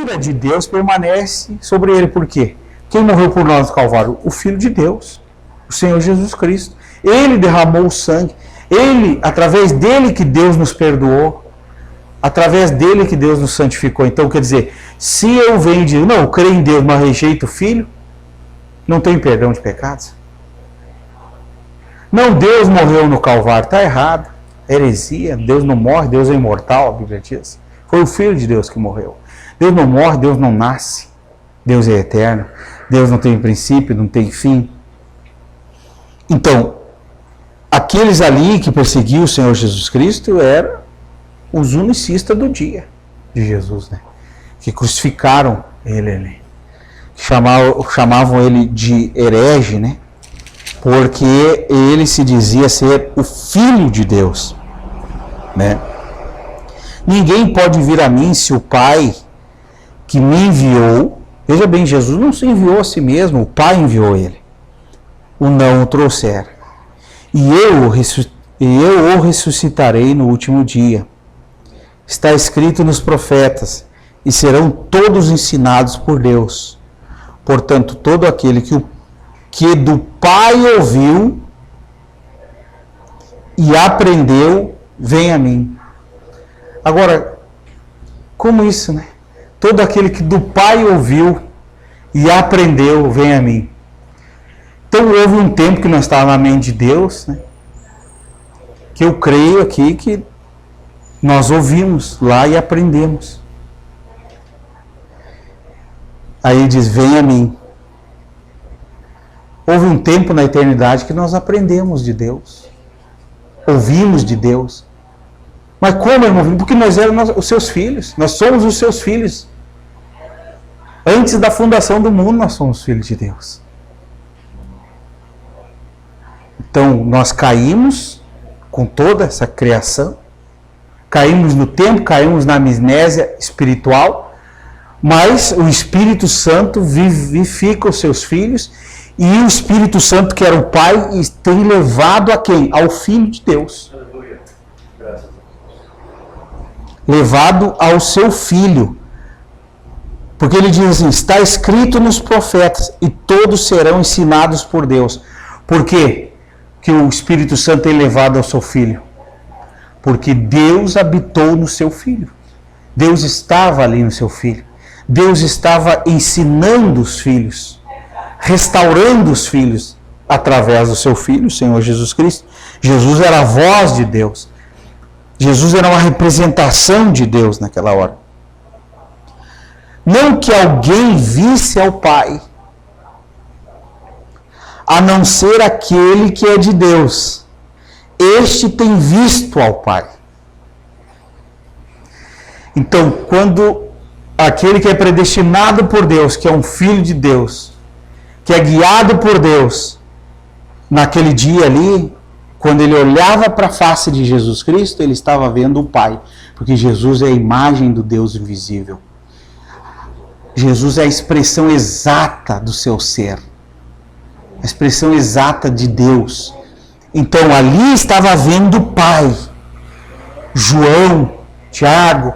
ira de Deus permanece sobre ele. Por quê? Quem morreu por nós no Calvário? O Filho de Deus, o Senhor Jesus Cristo. Ele derramou o sangue. Ele, através dele que Deus nos perdoou. Através dele que Deus nos santificou. Então, quer dizer, se eu venho e digo, não, eu creio em Deus, mas rejeito o Filho, não tem perdão de pecados? Não, Deus morreu no Calvário. Está errado. Heresia. Deus não morre, Deus é imortal, a Bíblia diz. Foi o Filho de Deus que morreu. Deus não morre, Deus não nasce. Deus é eterno. Deus não tem princípio, não tem fim. Então, aqueles ali que perseguiam o Senhor Jesus Cristo eram os unicistas do dia de Jesus, né? Que crucificaram ele ali. Chamavam ele de herege, né? Porque ele se dizia ser o Filho de Deus, né? Ninguém pode vir a mim se o Pai que me enviou, veja bem, Jesus não se enviou a si mesmo, o Pai enviou ele, o não o trouxer. E eu o ressuscitarei no último dia. Está escrito nos profetas, e serão todos ensinados por Deus. Portanto, todo aquele que do Pai ouviu e aprendeu, vem a mim. Agora, como isso, né? Todo aquele que do Pai ouviu e aprendeu, vem a mim. Então, houve um tempo que nós estávamos na mente de Deus, né? Que eu creio aqui que nós ouvimos lá e aprendemos. Aí diz, vem a mim. Houve um tempo na eternidade que nós aprendemos de Deus. Ouvimos de Deus. Mas como, irmão? Porque nós éramos os seus filhos. Nós somos os seus filhos. Antes da fundação do mundo, nós somos filhos de Deus. Então, nós caímos com toda essa criação. Caímos no tempo, caímos na amnésia espiritual. Mas o Espírito Santo vivifica os seus filhos. E o Espírito Santo, que era o Pai, tem levado a quem? Ao Filho de Deus. Levado ao seu Filho. Porque ele diz assim, está escrito nos profetas, e todos serão ensinados por Deus. Por quê que o Espírito Santo tem levado ao seu Filho? Porque Deus habitou no seu Filho. Deus estava ali no seu Filho. Deus estava ensinando os filhos, restaurando os filhos, através do seu Filho, o Senhor Jesus Cristo. Jesus era a voz de Deus. Jesus era uma representação de Deus naquela hora. Não que alguém visse ao Pai, a não ser aquele que é de Deus. Este tem visto ao Pai. Então, quando aquele que é predestinado por Deus, que é um filho de Deus, que é guiado por Deus, naquele dia ali, quando ele olhava para a face de Jesus Cristo, ele estava vendo o Pai, porque Jesus é a imagem do Deus invisível. Jesus é a expressão exata do seu ser, a expressão exata de Deus. Então ali estava vendo o Pai. João, Tiago,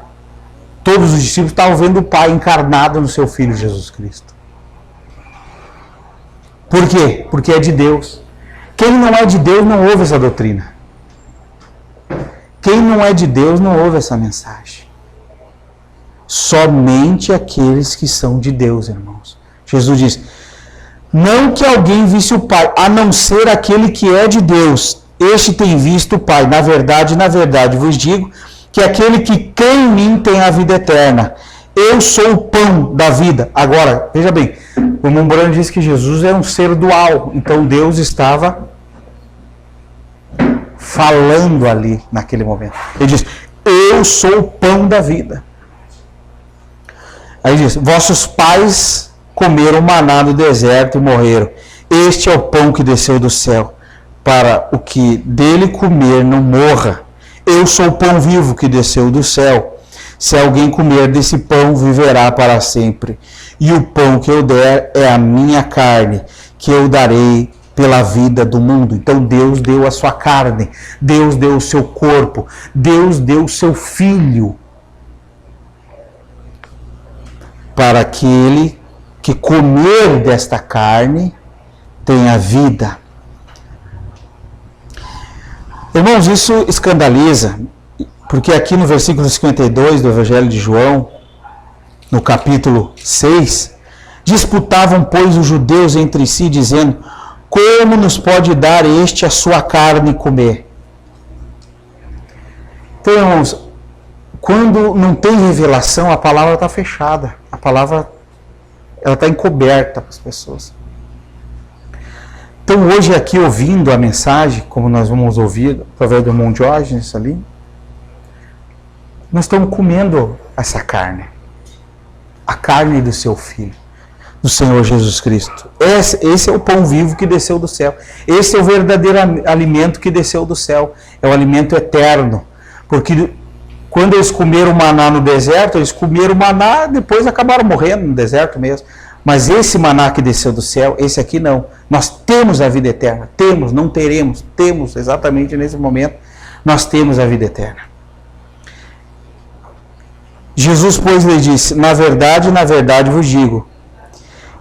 todos os discípulos estavam vendo o Pai encarnado no seu Filho Jesus Cristo. Por quê? Porque é de Deus. Quem não é de Deus não ouve essa doutrina. Quem não é de Deus não ouve essa mensagem. Somente aqueles que são de Deus, irmãos. Jesus diz, não que alguém visse o Pai, a não ser aquele que é de Deus. Este tem visto o Pai. Na verdade, vos digo que aquele que crê em mim tem a vida eterna. Eu sou o pão da vida. Agora, veja bem, o Mombrano diz que Jesus é um ser dual. Então Deus estava falando ali naquele momento. Ele diz, eu sou o pão da vida. Aí diz, vossos pais comeram maná no deserto e morreram. Este é o pão que desceu do céu, para o que dele comer não morra. Eu sou o pão vivo que desceu do céu. Se alguém comer desse pão, viverá para sempre. E o pão que eu der é a minha carne, que eu darei pela vida do mundo. Então Deus deu a sua carne, Deus deu o seu corpo, Deus deu o seu Filho. para aquele que comer desta carne tenha vida. Irmãos, isso escandaliza, porque aqui no versículo 52 do Evangelho de João, no capítulo 6, disputavam, pois, os judeus entre si, dizendo: como nos pode dar este a sua carne comer? Então, irmãos, quando não tem revelação, a palavra está fechada. A palavra ela está encoberta para as pessoas. Então, hoje aqui, ouvindo a mensagem, como nós vamos ouvir através do irmão Diógenes ali, nós estamos comendo essa carne. A carne do seu Filho, do Senhor Jesus Cristo. Esse é o pão vivo que desceu do céu. Esse é o verdadeiro alimento que desceu do céu. É o alimento eterno. Porque quando eles comeram maná no deserto, eles comeram maná, depois acabaram morrendo no deserto mesmo. Mas esse maná que desceu do céu, esse aqui não. Nós temos a vida eterna. Temos, não teremos. Temos, exatamente nesse momento, nós temos a vida eterna. Jesus, pois, lhe disse: na verdade vos digo,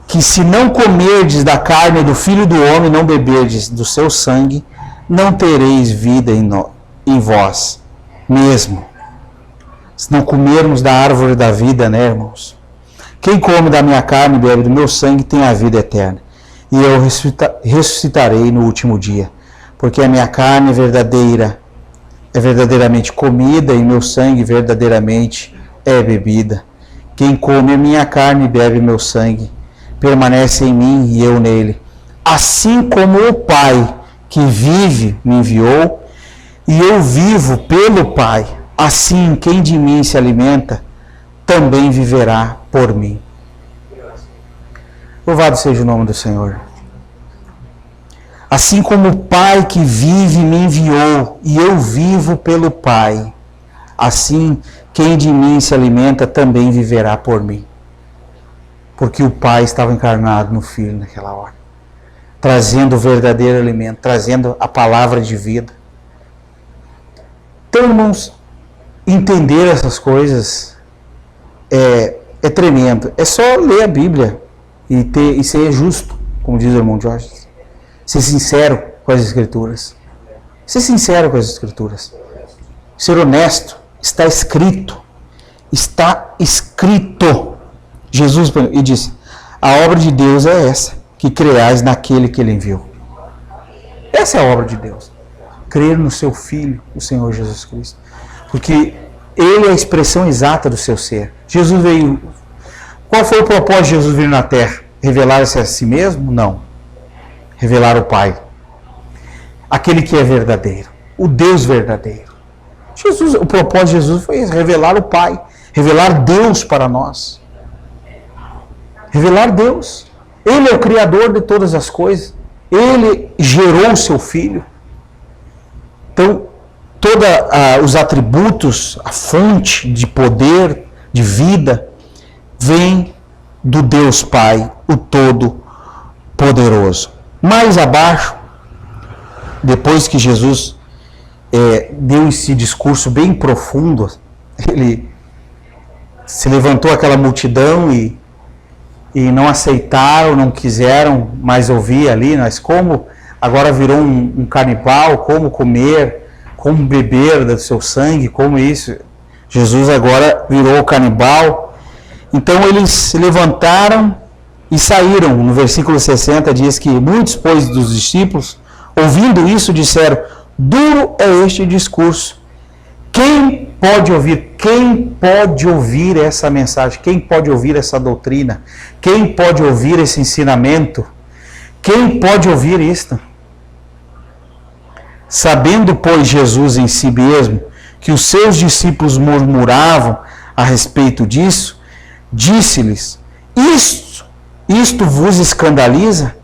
que se não comerdes da carne do Filho do Homem, não beberdes do seu sangue, não tereis vida em vós mesmo. Se não comermos da árvore da vida, né, irmãos? Quem come da minha carne e bebe do meu sangue tem a vida eterna, e eu ressuscitarei no último dia, porque a minha carne é verdadeiramente comida, e meu sangue verdadeiramente é bebida. Quem come a minha carne e bebe meu sangue permanece em mim e eu nele. Assim como o Pai que vive me enviou, e eu vivo pelo Pai, assim quem de mim se alimenta também viverá por mim. Louvado seja o nome do Senhor. Assim como o Pai que vive me enviou, e eu vivo pelo Pai, assim quem de mim se alimenta também viverá por mim. Porque o Pai estava encarnado no Filho naquela hora, trazendo o verdadeiro alimento, trazendo a palavra de vida. Então, irmãos, entender essas coisas é tremendo. É só ler a Bíblia e ser justo, como diz o irmão Jorge. Ser sincero com as Escrituras. Ser sincero com as Escrituras. Ser honesto. Está escrito. Está escrito. Jesus disse: a obra de Deus é essa, que creais naquele que ele enviou. Essa é a obra de Deus. Crer no seu Filho, o Senhor Jesus Cristo. Porque ele é a expressão exata do seu ser. Jesus veio... Qual foi o propósito de Jesus vir na terra? Revelar-se a si mesmo? Não. Revelar o Pai. Aquele que é verdadeiro. O Deus verdadeiro. O propósito de Jesus foi esse, revelar o Pai. Revelar Deus para nós. Revelar Deus. Ele é o Criador de todas as coisas. Ele gerou o seu Filho. Então, todos os atributos, a fonte de poder, de vida, vem do Deus Pai, o Todo-Poderoso. Mais abaixo, depois que Jesus deu esse discurso bem profundo, ele se levantou aquela multidão e não aceitaram, não quiseram mais ouvir ali, mas como agora virou um canibal, como comer, como beber do seu sangue, como isso. Jesus agora virou canibal. Então eles se levantaram e saíram. No versículo 60 diz que muitos, pois, dos discípulos, ouvindo isso, disseram: duro é este discurso. Quem pode ouvir? Quem pode ouvir essa mensagem? Quem pode ouvir essa doutrina? Quem pode ouvir esse ensinamento? Quem pode ouvir isto? Sabendo, pois, Jesus em si mesmo que os seus discípulos murmuravam a respeito disso, disse-lhes: isto vos escandaliza?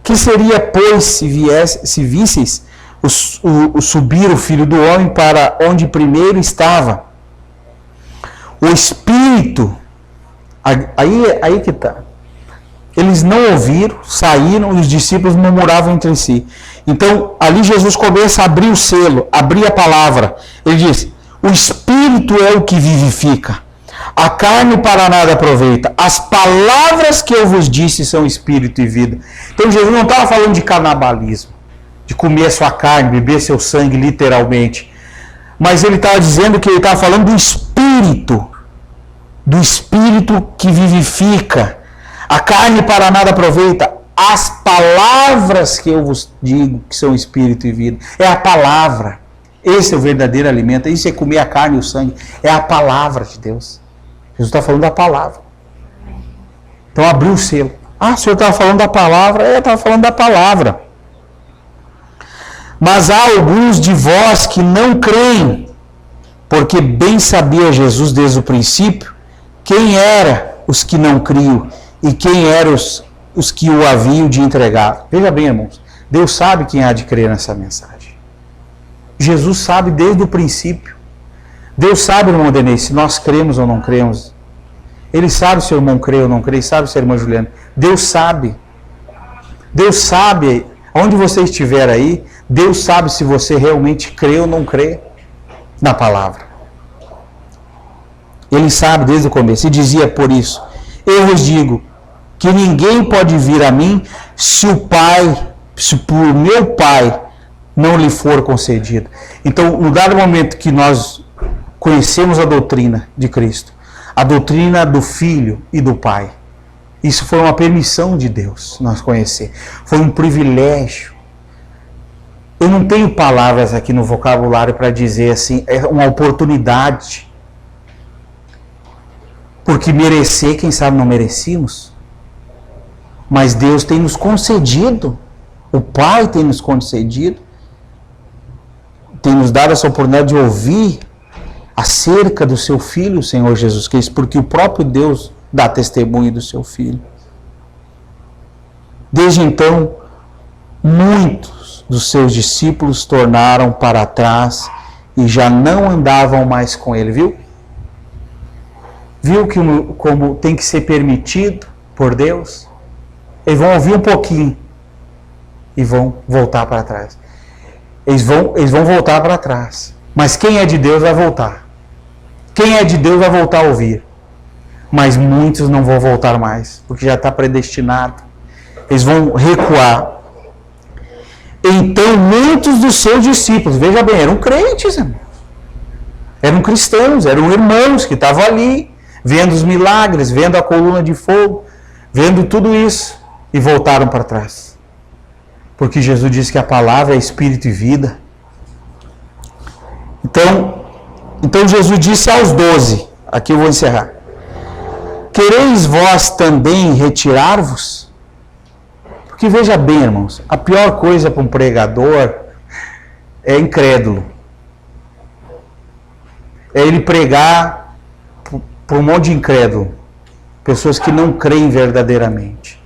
Que seria, pois, se visseis subir o Filho do Homem para onde primeiro estava? O Espírito, aí que está. Eles não ouviram, saíram, os discípulos murmuravam entre si. Então, ali Jesus começa a abrir o selo, abrir a palavra. Ele diz: o Espírito é o que vivifica. A carne para nada aproveita. As palavras que eu vos disse são espírito e vida. Então Jesus não estava falando de canibalismo, de comer a sua carne, beber seu sangue, literalmente. Mas ele estava dizendo que ele estava falando do Espírito que vivifica. A carne para nada aproveita. As palavras que eu vos digo, que são espírito e vida. É a palavra. Esse é o verdadeiro alimento. Isso é comer a carne e o sangue. É a palavra de Deus. Jesus está falando da palavra. Então abriu o selo. Ah, o senhor estava falando da palavra? É, estava falando da palavra. Mas há alguns de vós que não creem, porque bem sabia Jesus desde o princípio quem era os que não criam e quem eram os que o haviam de entregar. Veja bem, irmãos, Deus sabe quem há de crer nessa mensagem. Jesus sabe desde o princípio. Deus sabe, irmão Denise, se nós cremos ou não cremos. Ele sabe se o irmão crê ou não crê, sabe se a irmã Juliana. Deus sabe. Deus sabe, onde você estiver aí, Deus sabe se você realmente crê ou não crê na palavra. Ele sabe desde o começo. E dizia por isso: eu vos digo que ninguém pode vir a mim se por meu Pai não lhe for concedido. Então, no dado momento que nós conhecemos a doutrina de Cristo, a doutrina do Filho e do Pai, isso foi uma permissão de Deus, nós conhecer. Foi um privilégio. Eu não tenho palavras aqui no vocabulário para dizer assim, é uma oportunidade. Porque merecer, quem sabe não merecíamos. Mas Deus tem nos concedido, o Pai tem nos concedido, tem nos dado essa oportunidade de ouvir acerca do seu Filho, o Senhor Jesus Cristo, porque o próprio Deus dá testemunho do seu Filho. Desde então, muitos dos seus discípulos tornaram para trás e já não andavam mais com ele, viu? Viu que como tem que ser permitido por Deus? Eles vão ouvir um pouquinho e vão voltar para trás. Eles vão voltar para trás. Mas quem é de Deus vai voltar. Quem é de Deus vai voltar a ouvir. Mas muitos não vão voltar mais, porque já está predestinado. Eles vão recuar. Então muitos dos seus discípulos, veja bem, eram crentes, irmão. Eram cristãos, eram irmãos que estavam ali, vendo os milagres, vendo a coluna de fogo, vendo tudo isso, e voltaram para trás. Porque Jesus disse que a palavra é espírito e vida. Então Jesus disse aos 12, aqui eu vou encerrar: quereis vós também retirar-vos? Porque veja bem, irmãos, a pior coisa para um pregador é incrédulo. É ele pregar para um monte de incrédulo, pessoas que não creem verdadeiramente.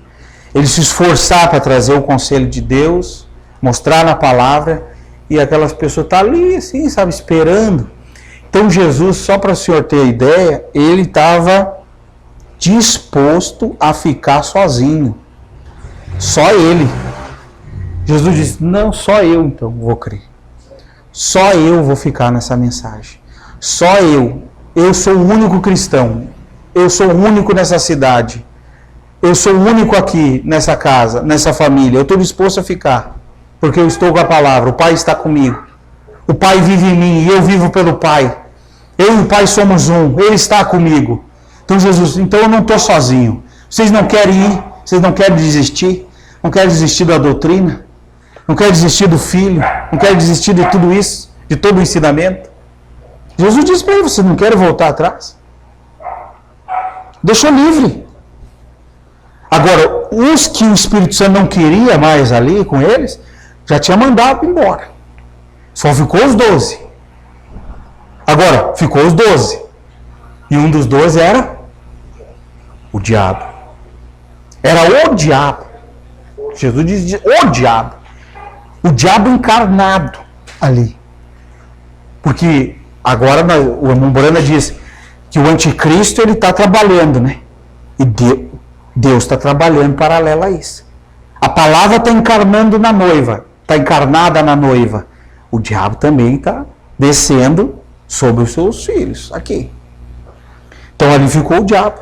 Ele se esforçar para trazer o conselho de Deus, mostrar na palavra, e aquelas pessoas estão ali, assim, sabe, esperando. Então Jesus, só para o senhor ter ideia, ele estava disposto a ficar sozinho. Só ele. Jesus disse: não, só eu então vou crer. Só eu vou ficar nessa mensagem. Só eu. Eu sou o único cristão. Eu sou o único nessa cidade. Eu sou o único aqui nessa casa, nessa família. Eu estou disposto a ficar. Porque eu estou com a palavra. O Pai está comigo. O Pai vive em mim e eu vivo pelo Pai. Eu e o Pai somos um. Ele está comigo. Então Jesus, então eu não estou sozinho. Vocês não querem ir? Vocês não querem desistir? Não querem desistir da doutrina? Não querem desistir do Filho? Não querem desistir de tudo isso? De todo o ensinamento? Jesus disse para ele: vocês não querem voltar atrás? Deixou livre. Agora, os que o Espírito Santo não queria mais ali com eles, já tinha mandado embora. Só ficou os 12. Agora, ficou os 12. E um dos 12 era o diabo. Era o diabo. Jesus diz o diabo. O diabo encarnado ali. Porque agora o irmão Brana diz que o anticristo ele está trabalhando, né? E Deus está trabalhando paralelo a isso. A palavra está encarnando na noiva, está encarnada na noiva. O diabo também está descendo sobre os seus filhos, aqui. Então ali ficou o diabo.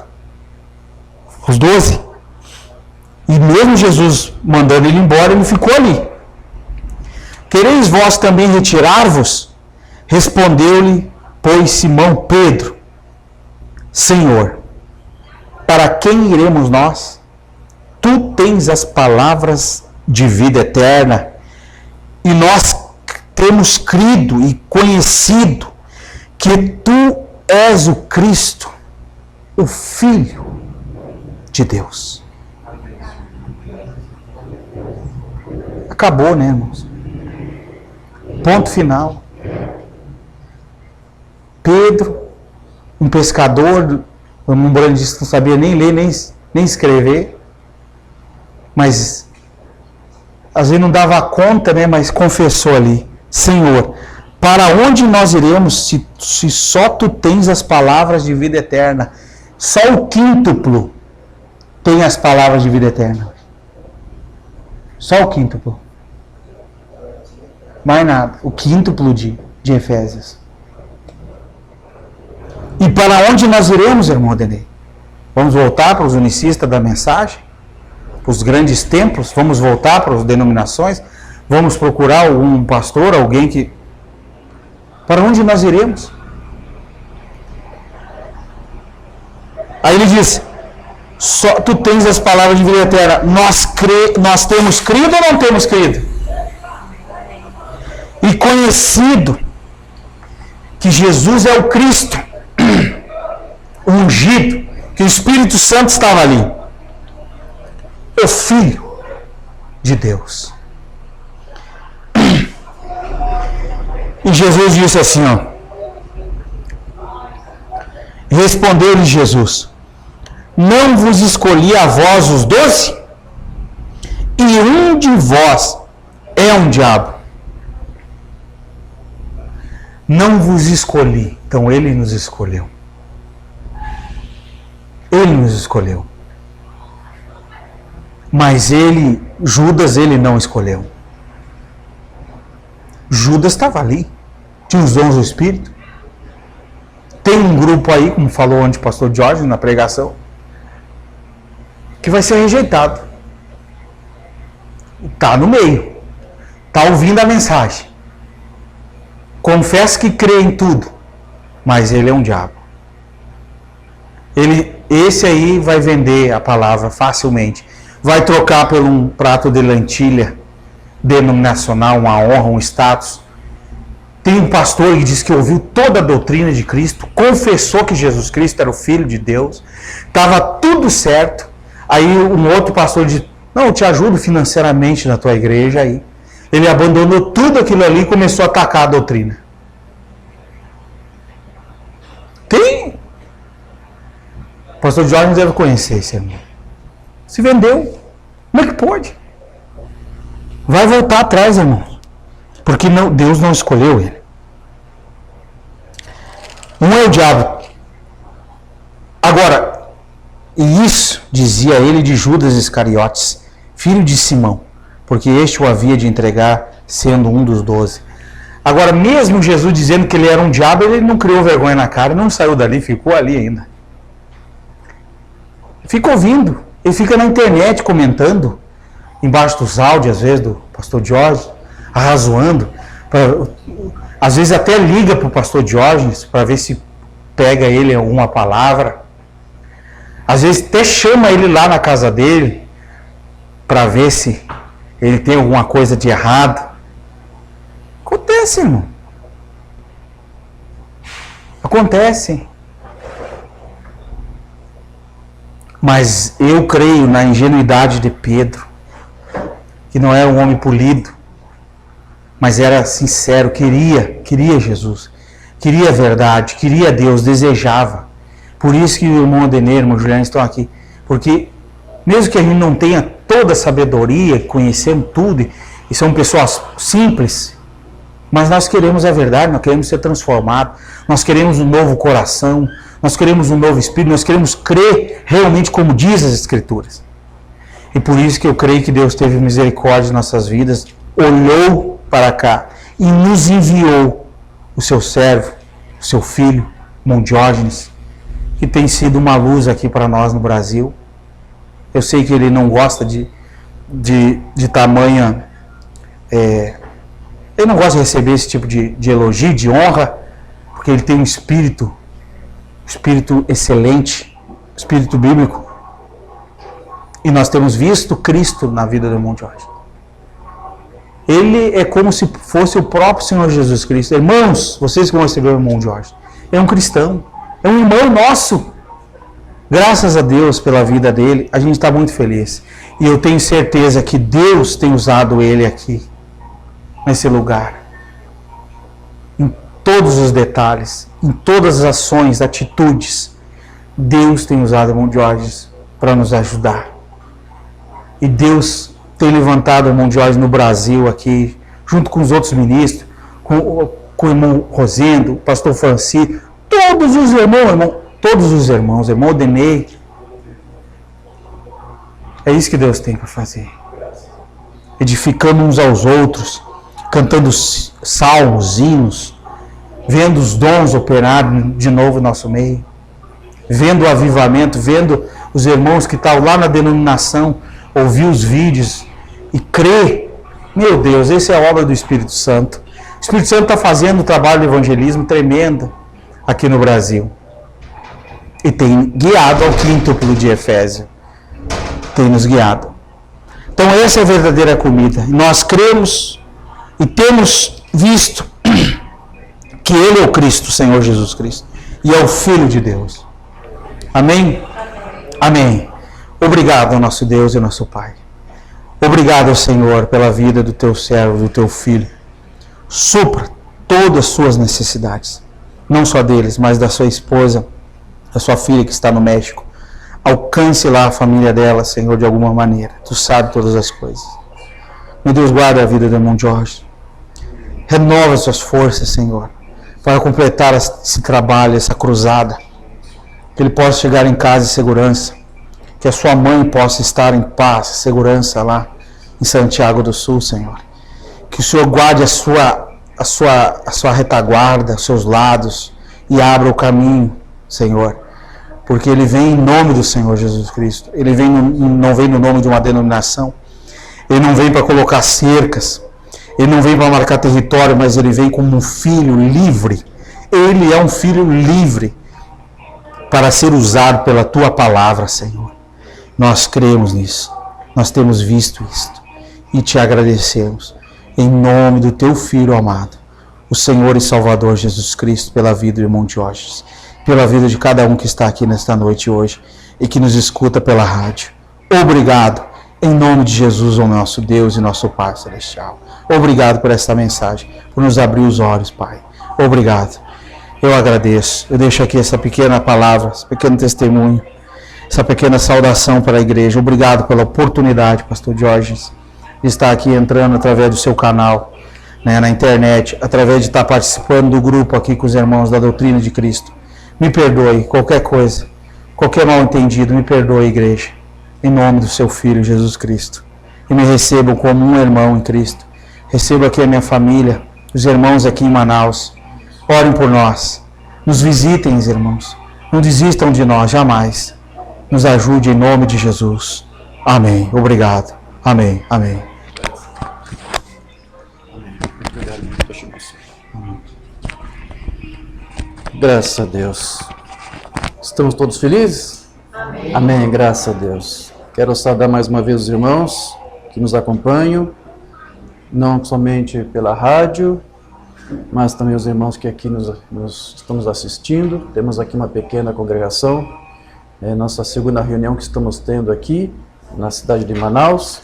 Os 12. E mesmo Jesus mandando ele embora, ele ficou ali. Quereis vós também retirar-vos? Respondeu-lhe, pois, Simão Pedro: Senhor, para quem iremos nós? Tu tens as palavras de vida eterna, e nós temos crido e conhecido que tu és o Cristo, o Filho de Deus. Acabou, né, irmãos? Ponto final. Pedro, um pescador, um brandista, não sabia nem ler, nem escrever, mas às vezes não dava conta, né, mas confessou ali: Senhor, para onde nós iremos se só tu tens as palavras de vida eterna? Só o quíntuplo tem as palavras de vida eterna. Só o quíntuplo. Mais nada. O quíntuplo de Efésios. E para onde nós iremos, irmão Denei? Vamos voltar para os unicistas da mensagem? Para os grandes templos? Vamos voltar para as denominações? Vamos procurar algum pastor, alguém que... Para onde nós iremos? Aí ele diz: só tu tens as palavras de vida eterna. Nós temos crido ou não temos crido? E conhecido que Jesus é o Cristo, o ungido, que o Espírito Santo estava ali, o Filho de Deus. E Jesus disse assim, ó. Respondeu-lhe Jesus: não vos escolhi a vós os 12? E um de vós é um diabo. Não vos escolhi. Então ele nos escolheu. Ele nos escolheu. Mas Judas, ele não escolheu. Judas estava ali. Tinha os dons do Espírito. Tem um grupo aí, como falou ontem o pastor Jorge na pregação, que vai ser rejeitado. Está no meio. Está ouvindo a mensagem. Confessa que crê em tudo. Mas ele é um diabo. Esse aí vai vender a palavra facilmente. Vai trocar por um prato de lentilha denominacional, uma honra, um status. Tem um pastor que diz que ouviu toda a doutrina de Cristo, confessou que Jesus Cristo era o Filho de Deus, estava tudo certo. Aí um outro pastor diz: não, eu te ajudo financeiramente na tua igreja. Aí ele abandonou tudo aquilo ali e começou a atacar a doutrina. Tem. O pastor Jorge deve conhecer esse irmão. Se vendeu. Como é que pode? Vai voltar atrás, irmão. Porque Deus não escolheu ele. Um é o diabo. Agora, e isso dizia ele de Judas Iscariotes, filho de Simão, porque este o havia de entregar, sendo um dos 12. Agora, mesmo Jesus dizendo que ele era um diabo, ele não criou vergonha na cara, não saiu dali, ficou ali ainda. Fica ouvindo, ele fica na internet comentando, embaixo dos áudios, às vezes, do pastor Jorge, arrazoando. Às vezes até liga para o pastor Jorge para ver se pega ele alguma palavra. Às vezes até chama ele lá na casa dele para ver se ele tem alguma coisa de errado. Acontece, irmão. Acontece. Mas eu creio na ingenuidade de Pedro, que não era um homem polido, mas era sincero, queria Jesus, queria a verdade, queria Deus, desejava. Por isso que o irmão Adenê, o irmão Juliano estão aqui, porque mesmo que a gente não tenha toda a sabedoria, conhecendo tudo, e são pessoas simples, mas nós queremos a verdade, nós queremos ser transformados, nós queremos um novo coração, nós queremos um novo espírito, nós queremos crer realmente como diz as Escrituras. E por isso que eu creio que Deus teve misericórdia em nossas vidas, olhou para cá e nos enviou o seu servo, o seu filho, irmão Diógenes, que tem sido uma luz aqui para nós no Brasil. Eu sei que ele não gosta de tamanha... ele não gosta de receber esse tipo de elogio, de honra, porque ele tem um espírito excelente, espírito bíblico. E nós temos visto Cristo na vida do irmão Jorge. Ele é como se fosse o próprio Senhor Jesus Cristo. Irmãos, vocês que vão receber o irmão Jorge, é um cristão, é um irmão nosso. Graças a Deus pela vida dele, a gente está muito feliz. E eu tenho certeza que Deus tem usado ele aqui, nesse lugar. Em todos os detalhes, em todas as ações, atitudes, Deus tem usado o irmão Jorge para nos ajudar. E Deus tem levantado o irmão Jorge no Brasil aqui, junto com os outros ministros, com o irmão Rosendo, o pastor Francisco, todos os irmãos, irmão Denei. É isso que Deus tem para fazer. Edificando uns aos outros, cantando salmos, hinos, vendo os dons operarem de novo no nosso meio, vendo o avivamento, vendo os irmãos que estão lá na denominação, ouvir os vídeos e crer. Meu Deus, essa é a obra do Espírito Santo. O Espírito Santo está fazendo um trabalho de evangelismo tremendo aqui no Brasil. E tem guiado ao quíntuplo de Efésio. Tem nos guiado. Então essa é a verdadeira comida. Nós cremos e temos visto que Ele é o Cristo, o Senhor Jesus Cristo. E é o Filho de Deus. Amém? Amém. Obrigado ao nosso Deus e nosso Pai. Obrigado, Senhor, pela vida do Teu servo, do Teu Filho. Supra todas as suas necessidades. Não só deles, mas da sua esposa, da sua filha que está no México. Alcance lá a família dela, Senhor, de alguma maneira. Tu sabes todas as coisas. Meu Deus, guarda a vida do irmão Jorge. Renova as suas forças, Senhor, para completar esse trabalho, essa cruzada. Que ele possa chegar em casa em segurança. Que a sua mãe possa estar em paz, segurança lá em Santiago do Sul, Senhor. Que o Senhor guarde a sua retaguarda, os seus lados e abra o caminho, Senhor. Porque ele vem em nome do Senhor Jesus Cristo. Ele não vem no nome de uma denominação. Ele não vem para colocar cercas. Ele não vem para marcar território, mas ele vem como um filho livre. Ele é um filho livre para ser usado pela Tua palavra, Senhor. Nós cremos nisso. Nós temos visto isto. E Te agradecemos. Em nome do Teu Filho amado, o Senhor e Salvador Jesus Cristo, pela vida do irmão Diógenes, pela vida de cada um que está aqui nesta noite hoje e que nos escuta pela rádio. Obrigado, em nome de Jesus, o nosso Deus e nosso Pai Celestial. Obrigado por esta mensagem, por nos abrir os olhos, Pai. Obrigado. Eu agradeço. Eu deixo aqui essa pequena palavra, esse pequeno testemunho, essa pequena saudação para a igreja. Obrigado pela oportunidade, pastor Diógenes, de estar aqui entrando através do seu canal, na internet, através de estar participando do grupo aqui com os irmãos da doutrina de Cristo. Me perdoe qualquer coisa, qualquer mal entendido, me perdoe, igreja, em nome do seu Filho Jesus Cristo. E me recebam como um irmão em Cristo. Recebo aqui a minha família, os irmãos aqui em Manaus. Orem por nós. Nos visitem, irmãos. Não desistam de nós, jamais. Nos ajude em nome de Jesus. Amém. Obrigado. Amém. Amém. Graças a Deus. Estamos todos felizes? Amém. Amém, graças a Deus. Quero saudar mais uma vez os irmãos que nos acompanham, não somente pela rádio, mas também os irmãos que aqui nos estamos assistindo. Temos aqui uma pequena congregação, nossa segunda reunião que estamos tendo aqui na cidade de Manaus,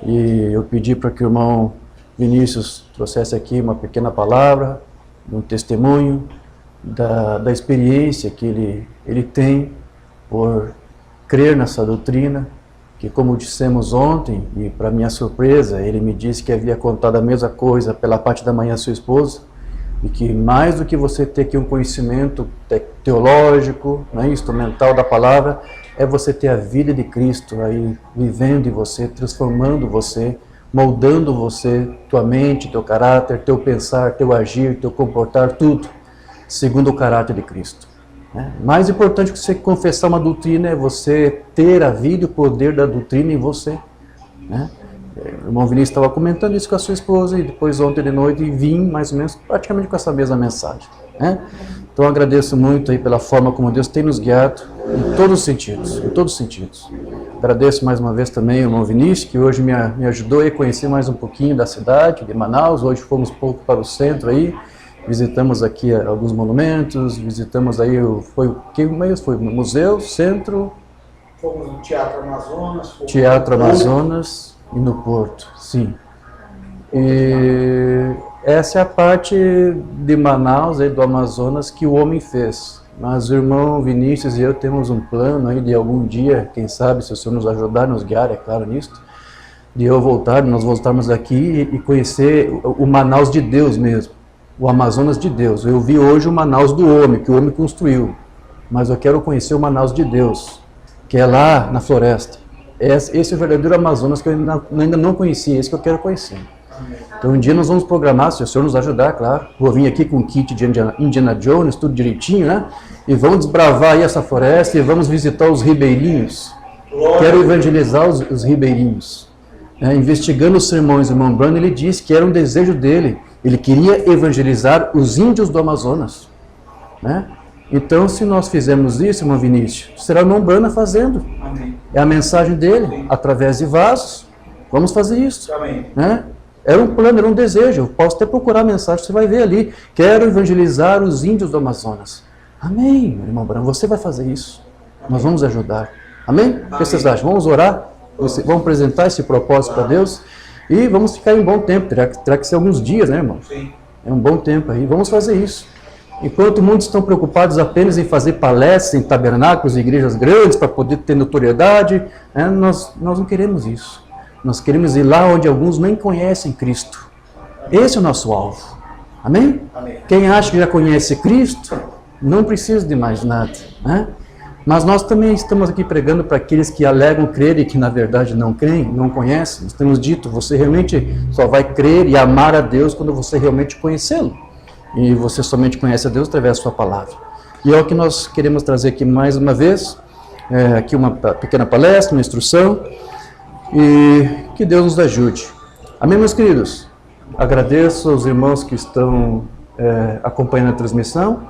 e eu pedi para que o irmão Vinícius trouxesse aqui uma pequena palavra, um testemunho da experiência que ele tem por crer nessa doutrina, que, como dissemos ontem, e para minha surpresa, ele me disse que havia contado a mesma coisa pela parte da manhã a sua esposa, e que mais do que você ter aqui um conhecimento teológico, instrumental da palavra, é você ter a vida de Cristo aí vivendo em você, transformando você, moldando você, tua mente, teu caráter, teu pensar, teu agir, teu comportar, tudo segundo o caráter de Cristo. Né? Mais importante que você confessar uma doutrina é você ter a vida e o poder da doutrina em você. Né? O irmão Vinícius estava comentando isso com a sua esposa e depois ontem de noite vim mais ou menos praticamente com essa mesma mensagem. Né? Então eu agradeço muito aí pela forma como Deus tem nos guiado em todos os sentidos, em todos os sentidos. Agradeço mais uma vez também o irmão Vinícius, que hoje me ajudou a conhecer mais um pouquinho da cidade de Manaus. Hoje fomos um pouco para o centro aí, visitamos aqui alguns monumentos, visitamos aí, foi o museu, centro... Fomos no Teatro Amazonas. Teatro Amazonas e no Porto, sim. E essa é a parte de Manaus, aí do Amazonas, que o homem fez. Mas o irmão Vinícius e eu temos um plano aí de algum dia, quem sabe, se o Senhor nos ajudar, nos guiar, é claro nisso, de eu voltar, nós voltarmos aqui e conhecer o Manaus de Deus mesmo, o Amazonas de Deus. Eu vi hoje o Manaus do homem, que o homem construiu, mas eu quero conhecer o Manaus de Deus, que é lá na floresta. Esse é o verdadeiro Amazonas que eu ainda não conhecia, esse que eu quero conhecer. Então um dia nós vamos programar, se o Senhor nos ajudar, claro. Vou vir aqui com um kit de Indiana Jones, tudo direitinho, né? E vamos desbravar aí essa floresta e vamos visitar os ribeirinhos. Quero evangelizar os ribeirinhos. Investigando os sermões do irmão Branham, ele disse que era um desejo dele. Ele queria evangelizar os índios do Amazonas. Né? Então, se nós fizermos isso, irmão Vinícius, será o irmão Branham fazendo. Amém. É a mensagem dele, através de vasos. Vamos fazer isso. Amém. Né? Era um plano, era um desejo. Eu posso até procurar a mensagem, você vai ver ali. Quero evangelizar os índios do Amazonas. Amém, irmão Branham, você vai fazer isso. Amém. Nós vamos ajudar. Amém? O que vocês acham? Vamos orar? Vamos apresentar esse propósito para Deus? E vamos ficar em bom tempo. Terá que ser alguns dias, né, irmão? Sim. É um bom tempo aí. Vamos fazer isso. Enquanto muitos estão preocupados apenas em fazer palestras em tabernáculos e igrejas grandes para poder ter notoriedade, nós não queremos isso. Nós queremos ir lá onde alguns nem conhecem Cristo. Esse é o nosso alvo. Amém? Amém. Quem acha que já conhece Cristo, não precisa de mais nada. Né? Mas nós também estamos aqui pregando para aqueles que alegam crer e que na verdade não creem, não conhecem. Nós temos dito, você realmente só vai crer e amar a Deus quando você realmente conhecê-lo. E você somente conhece a Deus através da sua palavra. E é o que nós queremos trazer aqui mais uma vez, aqui uma pequena palestra, uma instrução, e que Deus nos ajude. Amém, meus queridos? Agradeço aos irmãos que estão acompanhando a transmissão.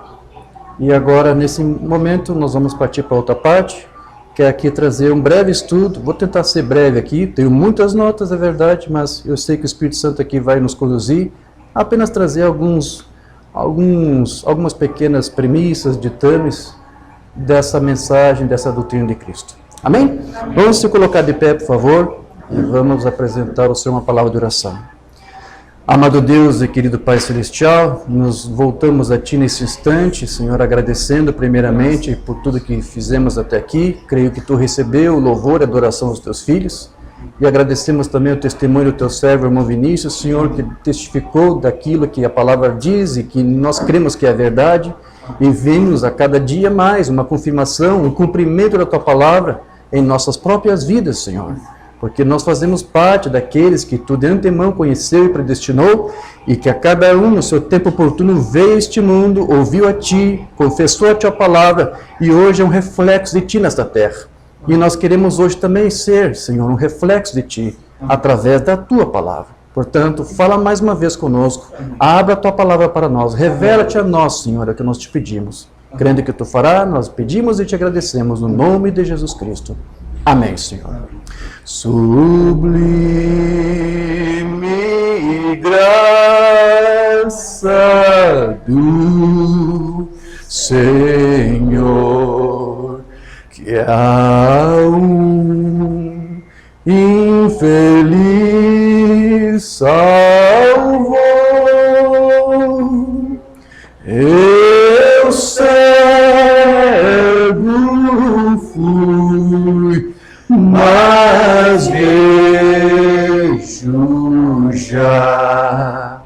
E agora, nesse momento, nós vamos partir para outra parte, que é aqui trazer um breve estudo. Vou tentar ser breve aqui, tenho muitas notas, é verdade, mas eu sei que o Espírito Santo aqui vai nos conduzir a apenas trazer algumas pequenas premissas, ditames dessa mensagem, dessa doutrina de Cristo. Amém? Vamos se colocar de pé, por favor, e vamos apresentar ao Senhor uma palavra de oração. Amado Deus e querido Pai Celestial, nos voltamos a Ti nesse instante, Senhor, agradecendo primeiramente por tudo que fizemos até aqui. Creio que Tu recebeu o louvor e a adoração dos Teus filhos. E agradecemos também o testemunho do Teu servo, irmão Vinícius, Senhor, que testificou daquilo que a palavra diz e que nós cremos que é verdade. E vem-nos a cada dia mais uma confirmação, um cumprimento da Tua palavra em nossas próprias vidas, Senhor. Porque nós fazemos parte daqueles que Tu de antemão conheceu e predestinou, e que a cada um no seu tempo oportuno veio a este mundo, ouviu a Ti, confessou a Tua palavra, e hoje é um reflexo de Ti nesta terra. E nós queremos hoje também ser, Senhor, um reflexo de Ti, através da Tua palavra. Portanto, fala mais uma vez conosco, abra a Tua palavra para nós, revela-te a nós, Senhor, é o que nós te pedimos. Crendo que Tu fará, nós pedimos e Te agradecemos, no nome de Jesus Cristo. Amém, Senhor. Sublime graça do Senhor, que a um infeliz salvou. Eu cego fui, mas vejo já,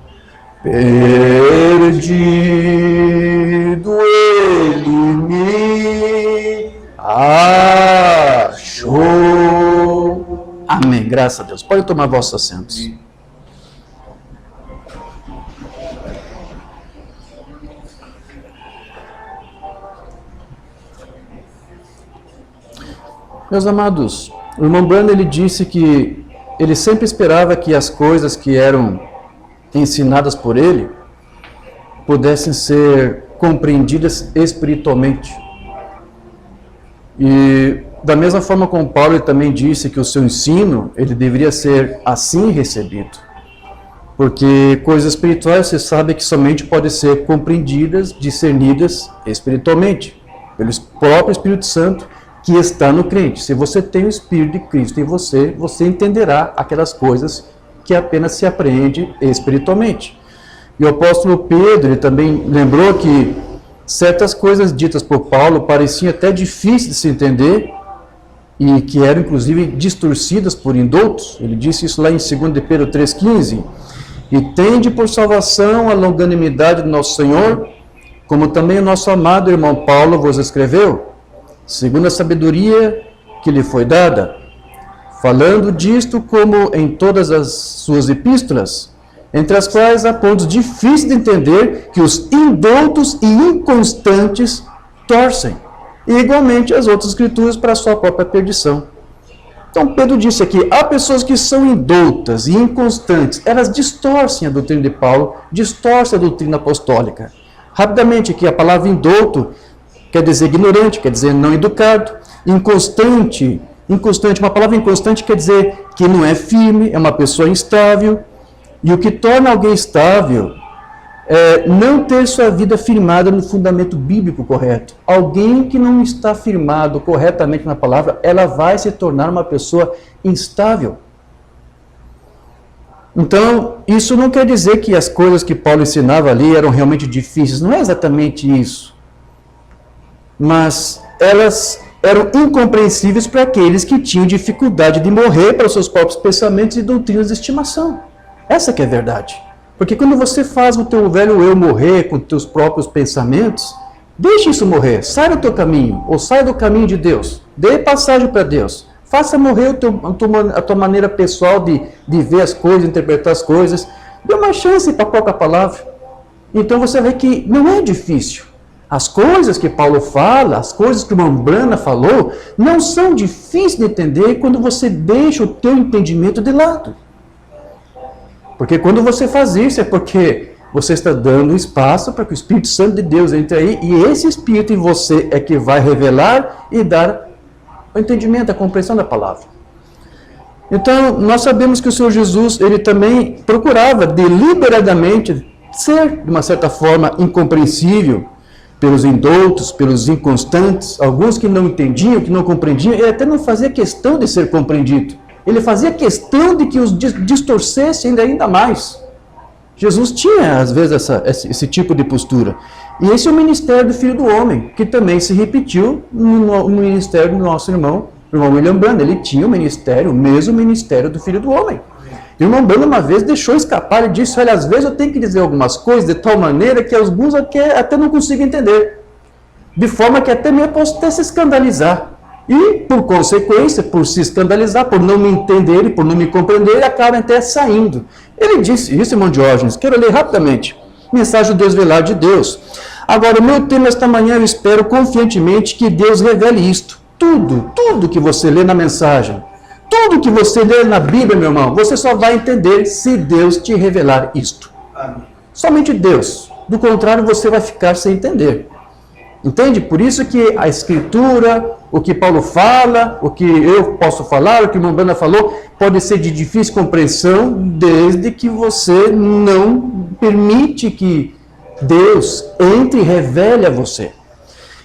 perdido ele me achou. Amém, graças a Deus. Pode tomar vossos assentos. Meus amados, o irmão Branham, ele disse que ele sempre esperava que as coisas que eram ensinadas por ele pudessem ser compreendidas espiritualmente. E da mesma forma como Paulo, ele também disse que o seu ensino, ele deveria ser assim recebido. Porque coisas espirituais, você sabe que somente podem ser compreendidas, discernidas espiritualmente, pelo próprio Espírito Santo que está no crente. Se você tem o Espírito de Cristo em você, você entenderá aquelas coisas que apenas se apreende espiritualmente. E o apóstolo Pedro, ele também lembrou que certas coisas ditas por Paulo pareciam até difíceis de se entender e que eram inclusive distorcidas por indoutos. Ele disse isso lá em 2 de Pedro 3,15. E tende por salvação a longanimidade do nosso Senhor, como também o nosso amado irmão Paulo vos escreveu, segundo a sabedoria que lhe foi dada, falando disto como em todas as suas epístolas, entre as quais há pontos difíceis de entender que os indoutos e inconstantes torcem, e igualmente as outras escrituras para a sua própria perdição. Então Pedro disse aqui, há pessoas que são indoutas e inconstantes, elas distorcem a doutrina de Paulo, distorcem a doutrina apostólica. Rapidamente aqui, a palavra indouto quer dizer ignorante, quer dizer não educado. Inconstante, uma palavra inconstante quer dizer que não é firme, é uma pessoa instável. E o que torna alguém estável é não ter sua vida firmada no fundamento bíblico correto. Alguém que não está firmado corretamente na palavra, ela vai se tornar uma pessoa instável. Então, isso não quer dizer que as coisas que Paulo ensinava ali eram realmente difíceis. Não é exatamente isso. Mas elas eram incompreensíveis para aqueles que tinham dificuldade de morrer para os seus próprios pensamentos e doutrinas de estimação. Essa que é a verdade. Porque quando você faz o teu velho eu morrer com os teus próprios pensamentos, deixe isso morrer, sai do teu caminho, ou sai do caminho de Deus, dê passagem para Deus, faça morrer a tua maneira pessoal de ver as coisas, interpretar as coisas, dê uma chance para qualquer palavra. Então você vê que não é difícil. As coisas que Paulo fala, as coisas que o irmão Branham falou, não são difíceis de entender quando você deixa o teu entendimento de lado. Porque quando você faz isso é porque você está dando espaço para que o Espírito Santo de Deus entre aí, e esse Espírito em você é que vai revelar e dar o entendimento, a compreensão da palavra. Então, nós sabemos que o Senhor Jesus, ele também procurava deliberadamente ser, de uma certa forma, incompreensível pelos indoutos, pelos inconstantes, alguns que não entendiam, que não compreendiam, ele até não fazia questão de ser compreendido. Ele fazia questão de que os distorcesse ainda mais. Jesus tinha, às vezes, esse tipo de postura. E esse é o ministério do Filho do Homem, que também se repetiu no ministério do nosso irmão William Branham. Ele tinha o mesmo ministério do Filho do Homem. E o irmão Branham uma vez deixou escapar e disse, olha, às vezes eu tenho que dizer algumas coisas de tal maneira que alguns até não consigam entender. De forma que até mesmo posso até se escandalizar. E, por consequência, por se escandalizar, por não me entender e por não me compreender, ele acaba até saindo. Ele disse isso, irmão Diógenes, quero ler rapidamente. Mensagem desvelada de Deus. Agora, o meu tema esta manhã, eu espero confiantemente que Deus revele isto. Tudo que você lê na mensagem, tudo que você lê na Bíblia, meu irmão, você só vai entender se Deus te revelar isto. Amém. Somente Deus. Do contrário, você vai ficar sem entender. Entende? Por isso que a Escritura, o que Paulo fala, o que eu posso falar, o que o irmão Branham falou, pode ser de difícil compreensão, desde que você não permite que Deus entre e revele a você.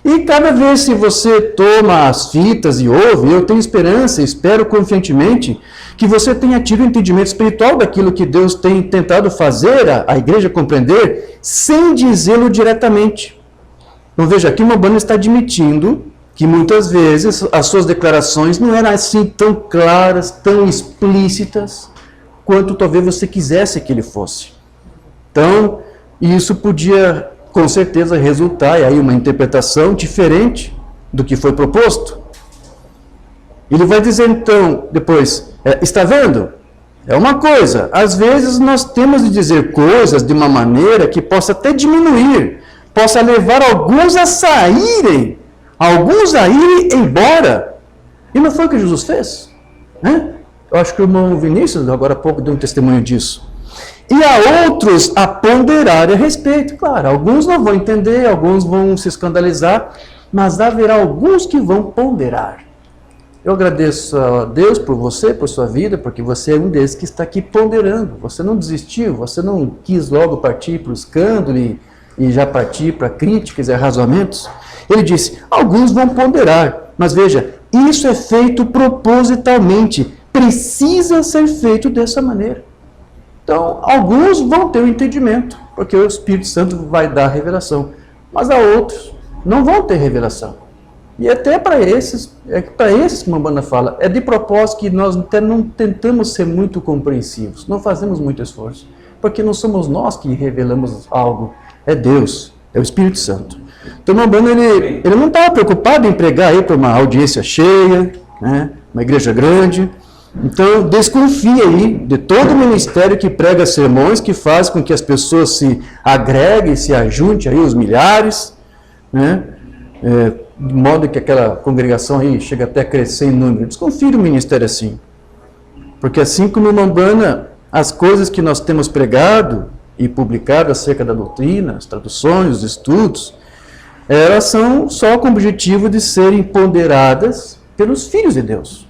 E cada vez que você toma as fitas e ouve, eu tenho esperança, espero confiantemente, que você tenha tido um entendimento espiritual daquilo que Deus tem tentado fazer a igreja compreender, sem dizê-lo diretamente. Então veja, aqui o irmão Branham está admitindo que muitas vezes as suas declarações não eram assim tão claras, tão explícitas, quanto talvez você quisesse que ele fosse. Então, isso podia, com certeza, resultar em uma interpretação diferente do que foi proposto. Ele vai dizer então, depois, está vendo? É uma coisa, às vezes nós temos de dizer coisas de uma maneira que possa até diminuir, possa levar alguns a saírem, alguns a irem embora. E não foi o que Jesus fez? Né? Eu acho que o irmão Vinícius, agora há pouco, deu um testemunho disso. E há outros a ponderar a respeito. Claro, alguns não vão entender, alguns vão se escandalizar, mas haverá alguns que vão ponderar. Eu agradeço a Deus por você, por sua vida, porque você é um desses que está aqui ponderando. Você não desistiu, você não quis logo partir para o escândalo e já partir para críticas e arrazoamentos. Ele disse, alguns vão ponderar, mas veja, isso é feito propositalmente, precisa ser feito dessa maneira. Então, alguns vão ter o entendimento, porque o Espírito Santo vai dar a revelação, mas há outros não vão ter revelação. E até para esses que uma banda fala, é de propósito que nós até não tentamos ser muito compreensivos, não fazemos muito esforço, porque não somos nós que revelamos algo, é Deus, é o Espírito Santo. Então o Mambana, ele não estava preocupado em pregar aí para uma audiência cheia, né, uma igreja grande. Então desconfie aí de todo o ministério que prega sermões, que faz com que as pessoas se agreguem, se ajuntem aí os milhares, né, de modo que aquela congregação aí chega até a crescer em número. Desconfie do ministério assim. Porque assim como o Mambana, as coisas que nós temos pregado e publicado acerca da doutrina, as traduções, os estudos, elas são só com o objetivo de serem ponderadas pelos filhos de Deus.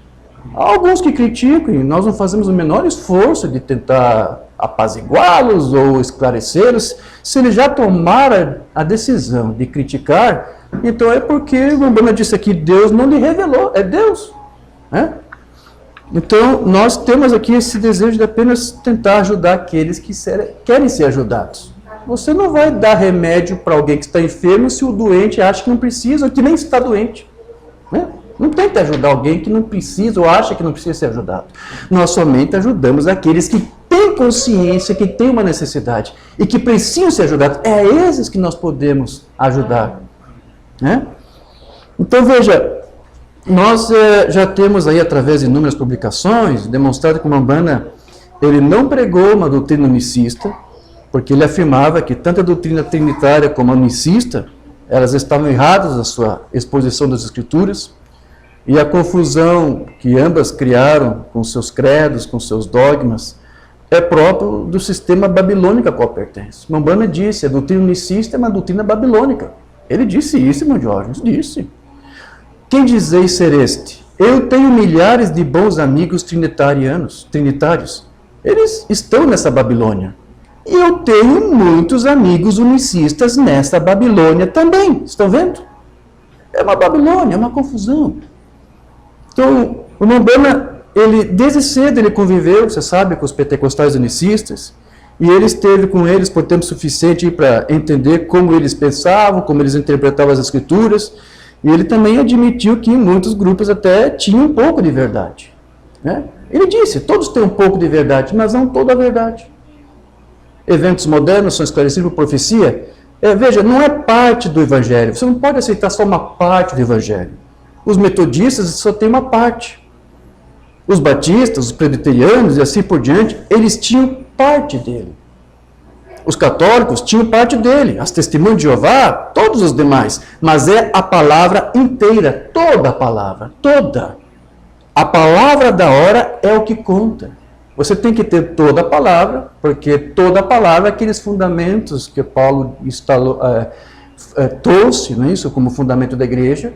Há alguns que criticam e nós não fazemos o menor esforço de tentar apaziguá-los ou esclarecê-los. Se ele já tomara a decisão de criticar, então é porque, o Mambana disse aqui, Deus não lhe revelou, é Deus. Né? Então, nós temos aqui esse desejo de apenas tentar ajudar aqueles que querem ser ajudados. Você não vai dar remédio para alguém que está enfermo se o doente acha que não precisa ou que nem está doente. Né? Não tenta ajudar alguém que não precisa ou acha que não precisa ser ajudado. Nós somente ajudamos aqueles que têm consciência, que têm uma necessidade e que precisam ser ajudados. É a esses que nós podemos ajudar. Né? Então, veja, nós já temos aí, através de inúmeras publicações, demonstrado que o Mambana, ele não pregou uma doutrina unicista, porque ele afirmava que tanto a doutrina trinitária como a unicista, elas estavam erradas na sua exposição das Escrituras, e a confusão que ambas criaram com seus credos, com seus dogmas, é próprio do sistema babilônico a qual pertence. Mambana disse, a doutrina unicista é uma doutrina babilônica. Ele disse isso, irmão Diógenes, disse. Quem dizeis ser este? Eu tenho milhares de bons amigos trinitários. Eles estão nessa Babilônia. E eu tenho muitos amigos unicistas nessa Babilônia também. Estão vendo? É uma Babilônia, é uma confusão. Então, o Mambana, desde cedo ele conviveu, você sabe, com os pentecostais unicistas, e ele esteve com eles por tempo suficiente para entender como eles pensavam, como eles interpretavam as Escrituras, e ele também admitiu que muitos grupos até tinham um pouco de verdade. Né? Ele disse, todos têm um pouco de verdade, mas não toda a verdade. Eventos modernos são esclarecidos por profecia. Veja, não é parte do Evangelho. Você não pode aceitar só uma parte do Evangelho. Os metodistas só têm uma parte. Os batistas, os presbiterianos e assim por diante, eles tinham parte dele. Os católicos tinham parte dele. As testemunhas de Jeová, todos os demais. Mas é a palavra inteira, toda a palavra, toda. A palavra da hora é o que conta. Você tem que ter toda a palavra, porque toda a palavra é aqueles fundamentos que Paulo trouxe, não é isso, como fundamento da igreja,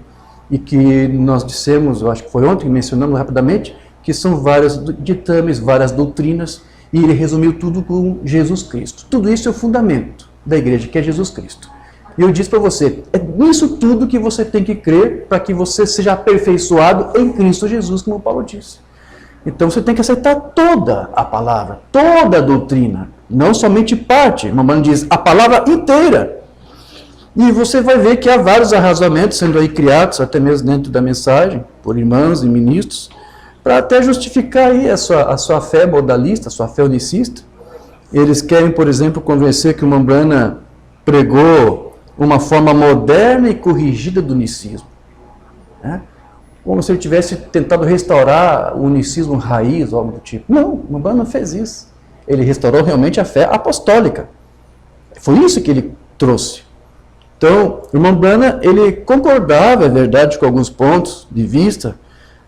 e que nós dissemos, eu acho que foi ontem, mencionamos rapidamente, que são vários ditames, várias doutrinas, e ele resumiu tudo com Jesus Cristo. Tudo isso é o fundamento da igreja, que é Jesus Cristo. E eu disse para você, é nisso tudo que você tem que crer para que você seja aperfeiçoado em Cristo Jesus, como Paulo disse. Então você tem que aceitar toda a palavra, toda a doutrina, não somente parte. O Mambana diz a palavra inteira. E você vai ver que há vários arrazoamentos sendo aí criados, até mesmo dentro da mensagem, por irmãos e ministros, para até justificar aí a sua fé modalista, a sua fé unicista. Eles querem, por exemplo, convencer que o Mambana pregou uma forma moderna e corrigida do unicismo. Né? Como se ele tivesse tentado restaurar o unicismo raiz, algo do tipo. Não, o Mambana não fez isso. Ele restaurou realmente a fé apostólica. Foi isso que ele trouxe. Então, o Mambana, ele concordava, é verdade, com alguns pontos de vista,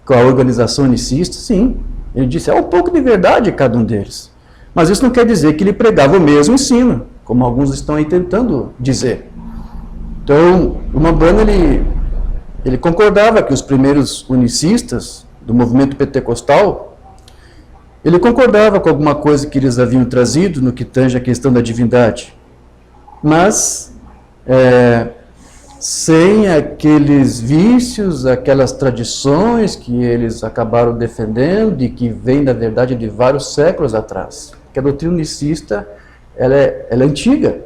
com a organização unicista, sim. Ele disse, há um pouco de verdade em cada um deles. Mas isso não quer dizer que ele pregava o mesmo ensino, como alguns estão aí tentando dizer. Então, o Umbanda, ele concordava que os primeiros unicistas do movimento pentecostal, ele concordava com alguma coisa que eles haviam trazido no que tange a questão da divindade. Mas, sem aqueles vícios, aquelas tradições que eles acabaram defendendo e que vêm, na verdade, de vários séculos atrás. Porque a doutrina unicista, ela é antiga.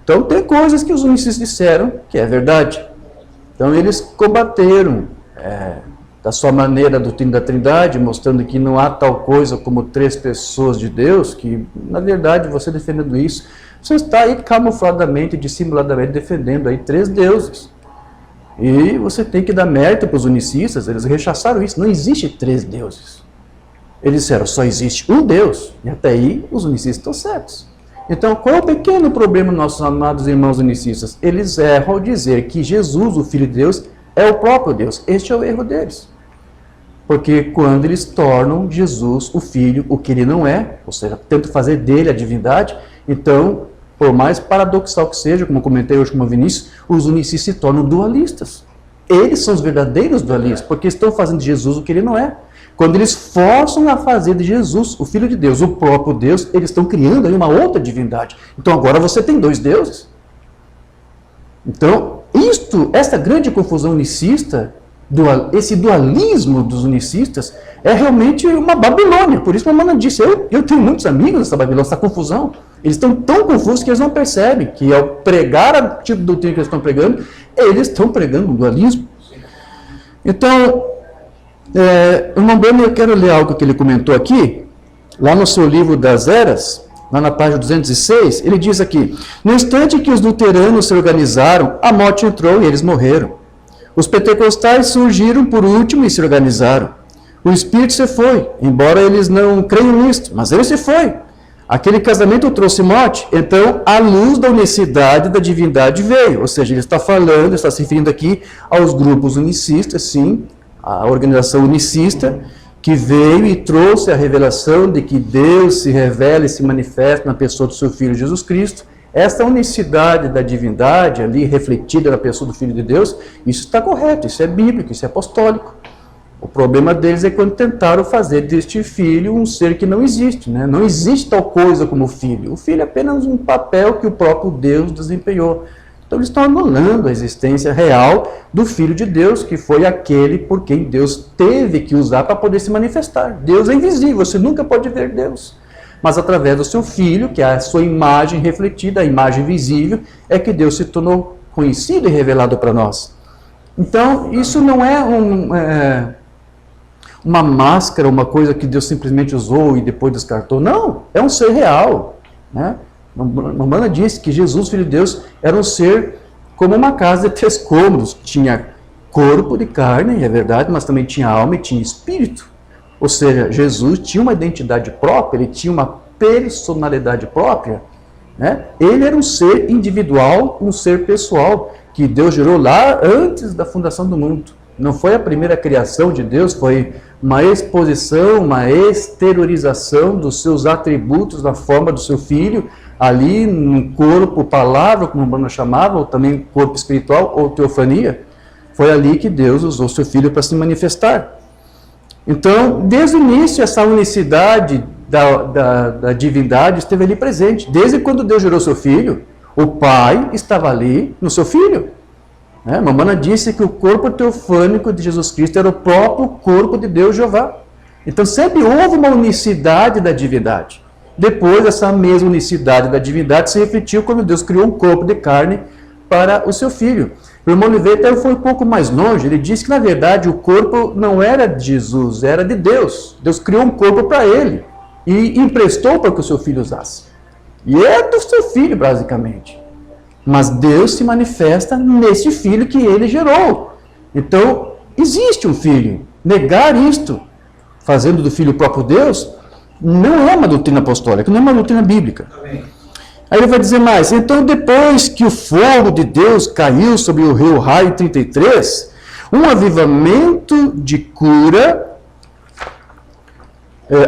Então, tem coisas que os unicistas disseram que é verdade. Então, eles combateram, da sua maneira, a doutrina da Trindade, mostrando que não há tal coisa como 3 pessoas de Deus, que, na verdade, você defendendo isso, você está aí camufladamente, dissimuladamente defendendo aí 3 deuses. E você tem que dar mérito para os unicistas, eles rechaçaram isso, não existe 3 deuses. Eles disseram, só existe um Deus, e até aí os unicistas estão certos. Então, qual é o pequeno problema, nossos amados irmãos unicistas? Eles erram ao dizer que Jesus, o Filho de Deus, é o próprio Deus. Este é o erro deles. Porque quando eles tornam Jesus, o Filho, o que ele não é, ou seja, tentam fazer dele a divindade, então, por mais paradoxal que seja, como eu comentei hoje com o Vinícius, os unicistas se tornam dualistas. Eles são os verdadeiros dualistas, porque estão fazendo de Jesus o que ele não é. Quando eles forçam a fazer de Jesus, o Filho de Deus, o próprio Deus, eles estão criando aí uma outra divindade. Então agora você tem 2 deuses. Então, essa grande confusão unicista, esse dualismo dos unicistas, é realmente uma Babilônia. Por isso que a Umbanda disse, eu tenho muitos amigos nessa Babilônia, essa confusão. Eles estão tão confusos que eles não percebem que ao pregar o tipo de doutrina que eles estão pregando, eles estão pregando um dualismo. Então, o Umbanda, eu quero ler algo que ele comentou aqui, lá no seu livro das Eras, lá na página 206, ele diz aqui, no instante que os luteranos se organizaram, a morte entrou e eles morreram. Os pentecostais surgiram por último e se organizaram. O Espírito se foi, embora eles não creiam nisto, mas ele se foi. Aquele casamento trouxe morte, então a luz da unicidade da divindade veio. Ou seja, ele está falando, está se referindo aqui aos grupos unicistas, sim, a organização unicista, que veio e trouxe a revelação de que Deus se revela e se manifesta na pessoa do seu Filho Jesus Cristo. Essa unicidade da divindade ali refletida na pessoa do Filho de Deus, isso está correto, isso é bíblico, isso é apostólico. O problema deles é quando tentaram fazer deste filho um ser que não existe, né? Não existe tal coisa como filho. O filho é apenas um papel que o próprio Deus desempenhou. Então eles estão anulando a existência real do Filho de Deus, que foi aquele por quem Deus teve que usar para poder se manifestar. Deus é invisível, você nunca pode ver Deus. Mas através do seu Filho, que é a sua imagem refletida, a imagem visível, é que Deus se tornou conhecido e revelado para nós. Então, isso não é uma máscara, uma coisa que Deus simplesmente usou e depois descartou. Não, é um ser real. Né? A Umbanda disse que Jesus, Filho de Deus, era um ser como uma casa de 3 cômodos. Tinha corpo de carne, é verdade, mas também tinha alma e tinha espírito. Ou seja, Jesus tinha uma identidade própria, ele tinha uma personalidade própria. Né? Ele era um ser individual, um ser pessoal, que Deus gerou lá antes da fundação do mundo. Não foi a primeira criação de Deus, foi uma exposição, uma exteriorização dos seus atributos na forma do seu Filho, ali no corpo, palavra, como o Umbanda chamava, ou também corpo espiritual, ou teofania. Foi ali que Deus usou o seu Filho para se manifestar. Então, desde o início, essa unicidade da divindade esteve ali presente. Desde quando Deus gerou seu Filho, o Pai estava ali no seu Filho. A Umbanda disse que o corpo teofânico de Jesus Cristo era o próprio corpo de Deus Jeová. Então sempre houve uma unicidade da divindade. Depois essa mesma unicidade da divindade se refletiu quando Deus criou um corpo de carne para o seu Filho. O irmão Oliveira foi um pouco mais longe, ele disse que na verdade o corpo não era de Jesus, era de Deus. Deus criou um corpo para ele e emprestou para que o seu Filho usasse. E é do seu Filho basicamente. Mas Deus se manifesta nesse Filho que ele gerou. Então, existe um Filho. Negar isto, fazendo do Filho o próprio Deus, não é uma doutrina apostólica, não é uma doutrina bíblica. Amém. Aí ele vai dizer mais, então depois que o fogo de Deus caiu sobre o rio Raio 33, Um avivamento de cura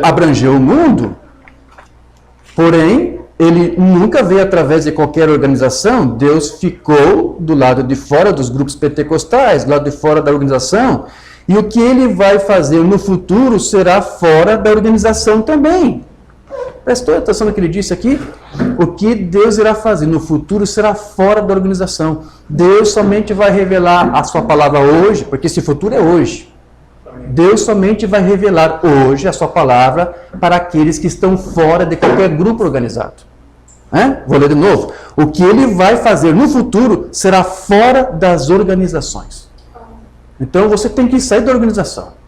abrangeu o mundo, porém, ele nunca veio através de qualquer organização. Deus ficou do lado de fora dos grupos pentecostais, do lado de fora da organização, e o que ele vai fazer no futuro será fora da organização também. Prestou atenção no que ele disse aqui? O que Deus irá fazer no futuro será fora da organização. Deus somente vai revelar a sua palavra hoje, porque esse futuro é hoje. Deus somente vai revelar hoje a sua palavra para aqueles que estão fora de qualquer grupo organizado. Vou ler de novo. O que ele vai fazer no futuro será fora das organizações. Então você tem que sair da organização.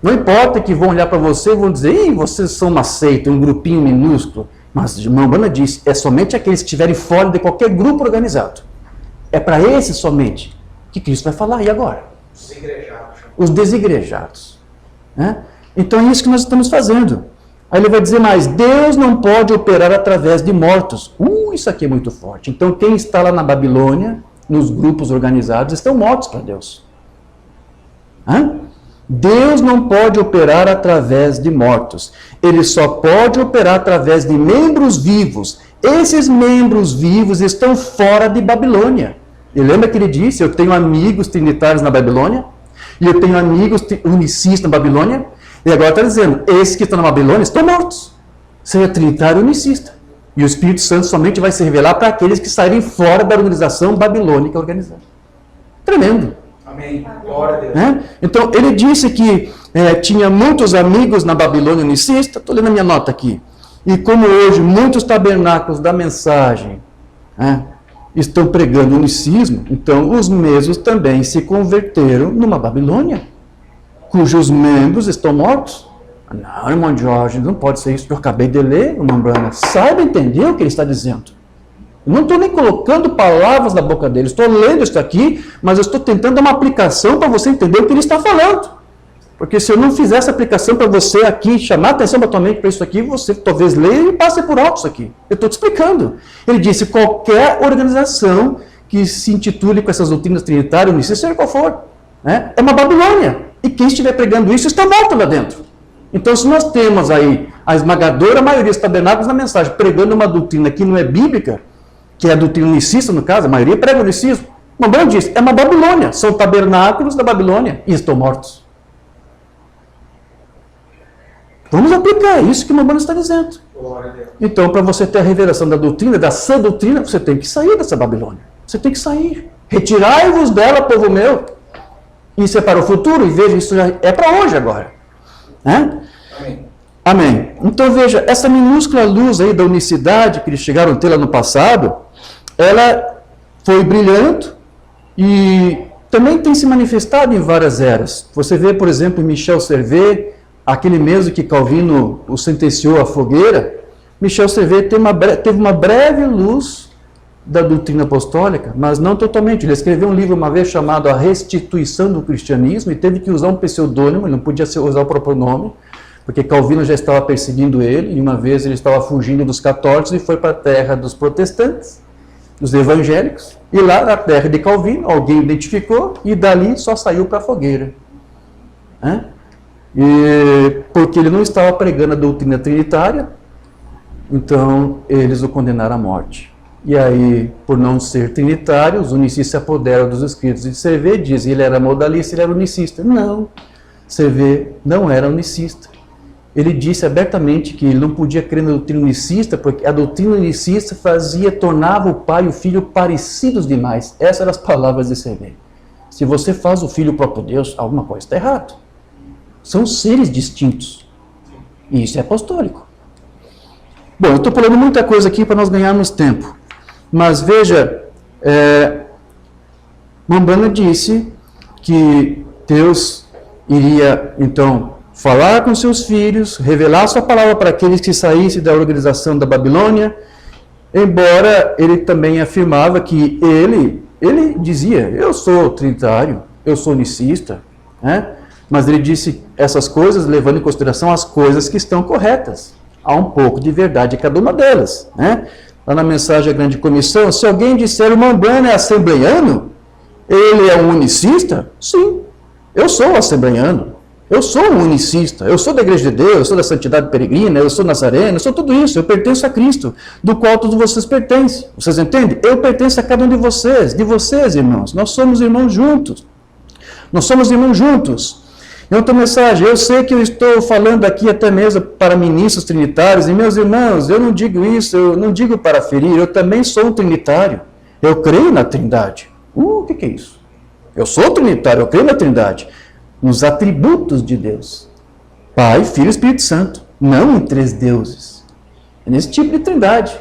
Não importa que vão olhar para você e vão dizer: Ih, vocês são uma seita, um grupinho minúsculo. Mas, irmã Bruna disse, é somente aqueles que estiverem fora de qualquer grupo organizado. É para esses somente que Cristo vai falar. E agora? Os desigrejados. Então é isso que nós estamos fazendo. Aí ele vai dizer mais: Deus não pode operar através de mortos. Isso aqui é muito forte. Então quem está lá na Babilônia, nos grupos organizados, estão mortos para Deus. Deus não pode operar através de mortos. Ele só pode operar através de membros vivos. Esses membros vivos estão fora de Babilônia. E lembra que ele disse: eu tenho amigos trinitários na Babilônia, e eu tenho amigos unicistas na Babilônia. E agora está dizendo: esses que estão na Babilônia estão mortos. Seja trinitário ou unicista. E o Espírito Santo somente vai se revelar para aqueles que saírem fora da organização babilônica organizada. Tremendo. Amém. Glória a Deus. Então, ele disse que tinha muitos amigos na Babilônia unicista. Estou lendo a minha nota aqui. E como hoje muitos tabernáculos da mensagem estão pregando o unicismo, então os mesmos também se converteram numa Babilônia, cujos membros estão mortos. Não, irmão Jorge, não pode ser isso que eu acabei de ler, irmão Brana. Saiba entender o que ele está dizendo. Eu não estou nem colocando palavras na boca dele, estou lendo isso aqui, mas eu estou tentando dar uma aplicação para você entender o que ele está falando. Porque se eu não fizer essa aplicação para você aqui, chamar a atenção da tua mente para isso aqui, você talvez leia e passe por alto isso aqui. Eu estou te explicando. Ele disse: qualquer organização que se intitule com essas doutrinas trinitárias, unicista, seja qual for, é uma Babilônia. E quem estiver pregando isso está morto lá dentro. Então, se nós temos aí a esmagadora maioria dos tabernáculos na mensagem pregando uma doutrina que não é bíblica, que é a doutrina unicista, no caso, a maioria prega o unicismo. O Mambrão diz: é uma Babilônia, são tabernáculos da Babilônia e estão mortos. Vamos aplicar isso que o Mambrão está dizendo. Então, para você ter a revelação da doutrina, da sã doutrina, você tem que sair dessa Babilônia. Você tem que sair. Retirai-vos dela, povo meu. Isso é para o futuro, e veja, isso já é para hoje agora. Amém. Amém. Então veja, essa minúscula luz aí da unicidade que eles chegaram a ter lá no passado, ela foi brilhando e também tem se manifestado em várias eras. Você vê, por exemplo, Michel Servet, aquele mesmo que Calvino o sentenciou à fogueira. Michel Servet teve uma breve luz da doutrina apostólica, mas não totalmente. Ele escreveu um livro uma vez chamado A Restituição do Cristianismo e teve que usar um pseudônimo, ele não podia usar o próprio nome, porque Calvino já estava perseguindo ele, e uma vez ele estava fugindo dos católicos e foi para a terra dos protestantes, dos evangélicos, e lá na terra de Calvino, alguém identificou, e dali só saiu para a fogueira. Porque ele não estava pregando a doutrina trinitária, então eles o condenaram à morte. E aí, por não ser trinitário, os unicistas se apoderam dos escritos de Servet, dizem ele era modalista, ele era unicista. Não, Servet não era unicista. Ele disse abertamente que ele não podia crer na doutrina unicista, porque a doutrina unicista tornava o pai e o filho parecidos demais. Essas eram as palavras de Servet. Se você faz o filho o próprio Deus, alguma coisa está errada. São seres distintos. E isso é apostólico. Bom, eu estou falando muita coisa aqui para nós ganharmos tempo. Mas veja, Mambrana disse que Deus iria, então, falar com seus filhos, revelar sua palavra para aqueles que saíssem da organização da Babilônia, embora ele também afirmava que ele dizia: eu sou trinitário, eu sou unicista, mas ele disse essas coisas levando em consideração as coisas que estão corretas. Há um pouco de verdade em cada uma delas, Lá na mensagem da Grande Comissão, se alguém disser o Mambrana é assembleiano, ele é um unicista? Sim, Eu sou assembleiano, eu sou um unicista, eu sou da Igreja de Deus, eu sou da Santidade Peregrina, eu sou nazareno, eu sou tudo isso, eu pertenço a Cristo, do qual todos vocês pertencem. Vocês entendem? Eu pertenço a cada um de vocês, irmãos. Nós somos irmãos juntos. Nós somos irmãos juntos. Em outra mensagem, eu sei que eu estou falando aqui até mesmo para ministros trinitários, e meus irmãos, eu não digo isso, eu não digo para ferir, eu também sou um trinitário. Eu creio na Trindade. O que é isso? Eu sou trinitário, eu creio na Trindade. Nos atributos de Deus. Pai, Filho e Espírito Santo. Não em 3 deuses. É nesse tipo de Trindade.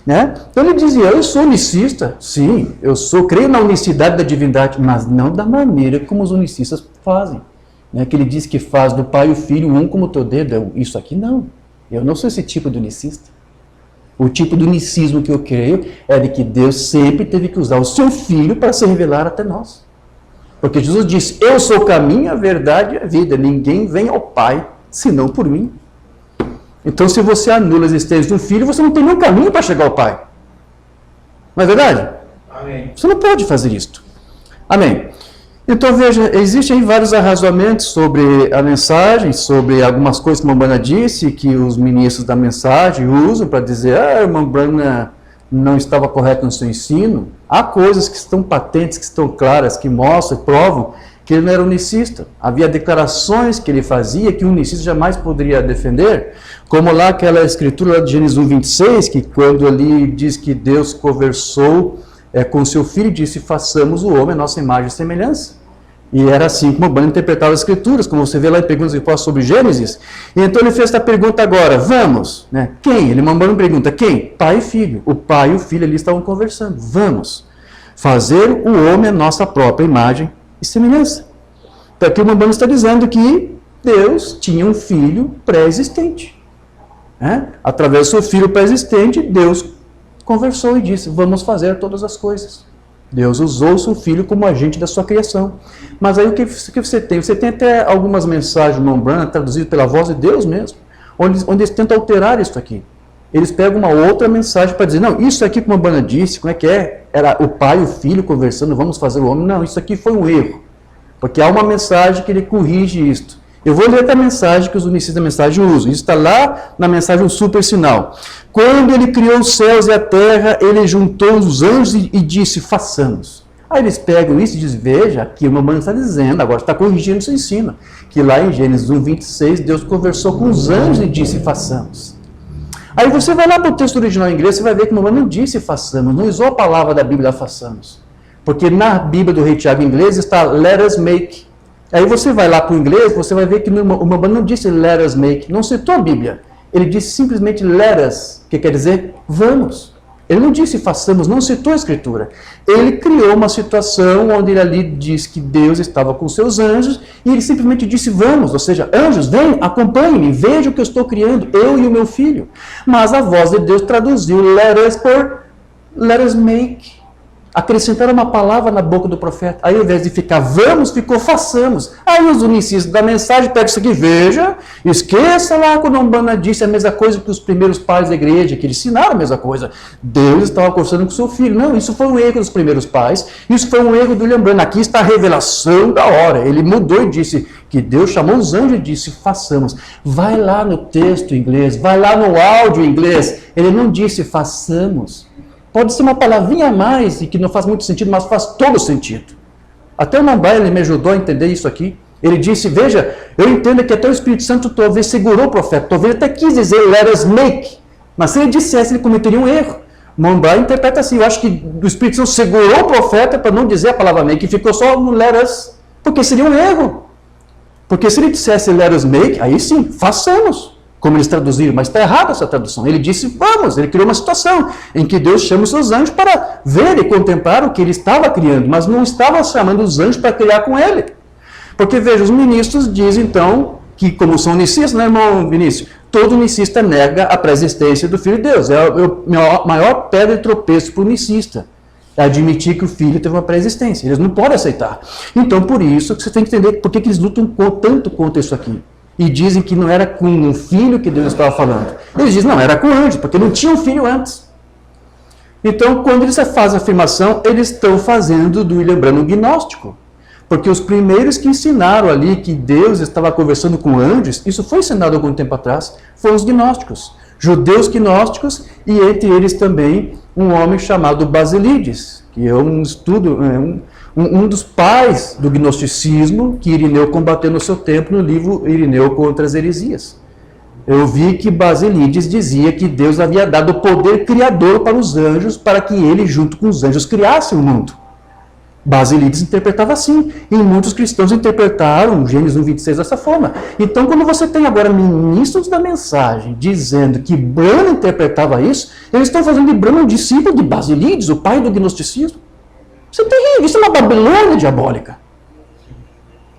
Né? Então ele dizia, eu sou unicista. Sim, creio na unicidade da divindade, mas não da maneira como os unicistas fazem. Né? Que ele diz que faz do Pai e o Filho um como teu dedo. Isso aqui não. Eu não sou esse tipo de unicista. O tipo de unicismo que eu creio é de que Deus sempre teve que usar o seu Filho para se revelar até nós. Porque Jesus disse, eu sou o caminho, a verdade e a vida. Ninguém vem ao Pai, senão por mim. Então, se você anula a existência do Filho, você não tem nenhum caminho para chegar ao Pai. Não é verdade? Amém. Você não pode fazer isto. Amém. Então, veja, existem vários arrazoamentos sobre a mensagem, sobre algumas coisas que a irmã Brana disse, que os ministros da mensagem usam para dizer, a irmã Brana não estava correta no seu ensino. Há coisas que estão patentes, que estão claras, que mostram, provam que ele não era unicista. Havia declarações que ele fazia que o unicista jamais poderia defender, como lá aquela escritura lá de Gênesis 1:26, que quando ali diz que Deus conversou com seu filho e disse, façamos o homem a nossa imagem e semelhança. E era assim como o Brana interpretava as escrituras, como você vê lá em Perguntas e Respostas sobre Gênesis. E então ele fez essa pergunta agora, vamos, né? Quem? Ele mandou uma pergunta, quem? Pai e filho. O pai e o filho ali estavam conversando. Vamos fazer o homem a nossa própria imagem e semelhança. Então aqui o Brana está dizendo que Deus tinha um filho pré-existente. Né? Através do seu filho pré-existente, Deus conversou e disse, vamos fazer todas as coisas. Deus usou o seu filho como agente da sua criação. Mas aí o que você tem? Você tem até algumas mensagens do irmão Branham traduzidas pela voz de Deus mesmo, onde eles tentam alterar isso aqui. Eles pegam uma outra mensagem para dizer, não, isso aqui como a Brana disse, como é que é? Era o pai e o filho conversando, vamos fazer o homem. Não, isso aqui foi um erro. Porque há uma mensagem que ele corrige isto. Eu vou ler a mensagem que os unicistas da mensagem usam. Isso está lá na mensagem super sinal. Quando ele criou os céus e a terra, ele juntou os anjos e disse, façamos. Aí eles pegam isso e dizem, veja, aqui o Brana está dizendo, agora está corrigindo o seu ensino, que lá em Gênesis 1:26, Deus conversou com os anjos e disse, façamos. Aí você vai lá para o texto original em inglês, você vai ver que o Brana não disse façamos, não usou a palavra da Bíblia façamos. Porque na Bíblia do Rei Tiago em inglês está let us make. Aí você vai lá para o inglês, você vai ver que o Brana não disse let us make, não citou a Bíblia. Ele disse simplesmente let us, que quer dizer vamos. Ele não disse façamos, não citou a Escritura. Ele criou uma situação onde ele ali diz que Deus estava com seus anjos e ele simplesmente disse vamos, ou seja, anjos, venham, acompanhem-me, vejam o que eu estou criando, eu e o meu filho. Mas a voz de Deus traduziu let us por let us make. Acrescentaram uma palavra na boca do profeta. Aí, ao invés de ficar vamos, ficou façamos. Aí os unicistas da mensagem pegam isso aqui, veja, esqueça lá quando o Brana disse a mesma coisa que os primeiros pais da igreja, que eles ensinaram a mesma coisa. Deus estava conversando com seu filho. Não, isso foi um erro dos primeiros pais, isso foi um erro do William Brana. Aqui está a revelação da hora. Ele mudou e disse que Deus chamou os anjos e disse, façamos. Vai lá no texto em inglês, vai lá no áudio em inglês. Ele não disse façamos. Pode ser uma palavrinha a mais e que não faz muito sentido, mas faz todo sentido. Até o Mambai, ele me ajudou a entender isso aqui. Ele disse, veja, eu entendo que até o Espírito Santo talvez segurou o profeta, talvez até quis dizer let us make, mas se ele dissesse, ele cometeria um erro. Mambai interpreta assim, eu acho que o Espírito Santo segurou o profeta para não dizer a palavra make, e ficou só no let us, porque seria um erro. Porque se ele dissesse let us make, aí sim, façamos. Como eles traduziram, mas está errada essa tradução. Ele disse, vamos, ele criou uma situação em que Deus chama os seus anjos para ver e contemplar o que ele estava criando, mas não estava chamando os anjos para criar com ele. Porque, veja, os ministros dizem, então, que como são unicistas, né, irmão Vinícius? Todo unicista nega a pré-existência do Filho de Deus. É a maior pedra de tropeço para o unicista. É admitir que o Filho teve uma pré-existência. Eles não podem aceitar. Então, por isso, que você tem que entender por que eles lutam tanto contra isso aqui. E dizem que não era com um filho que Deus estava falando. Eles dizem, não, era com anjo, porque não tinha um filho antes. Então, quando eles fazem a afirmação, eles estão fazendo do William Branham um gnóstico. Porque os primeiros que ensinaram ali que Deus estava conversando com anjos, isso foi ensinado algum tempo atrás, foram os gnósticos. Judeus gnósticos, e entre eles também um homem chamado Basílides, que é um dos pais do gnosticismo que Irineu combateu no seu tempo no livro Irineu contra as heresias. Eu vi que Basílides dizia que Deus havia dado o poder criador para os anjos, para que ele, junto com os anjos, criasse o mundo. Basílides interpretava assim, e muitos cristãos interpretaram Gênesis 1:26 dessa forma. Então, quando você tem agora ministros da mensagem dizendo que Brano interpretava isso, eles estão fazendo de Brano um discípulo de Basílides, o pai do gnosticismo. Isso é terrível, isso é uma Babilônia diabólica.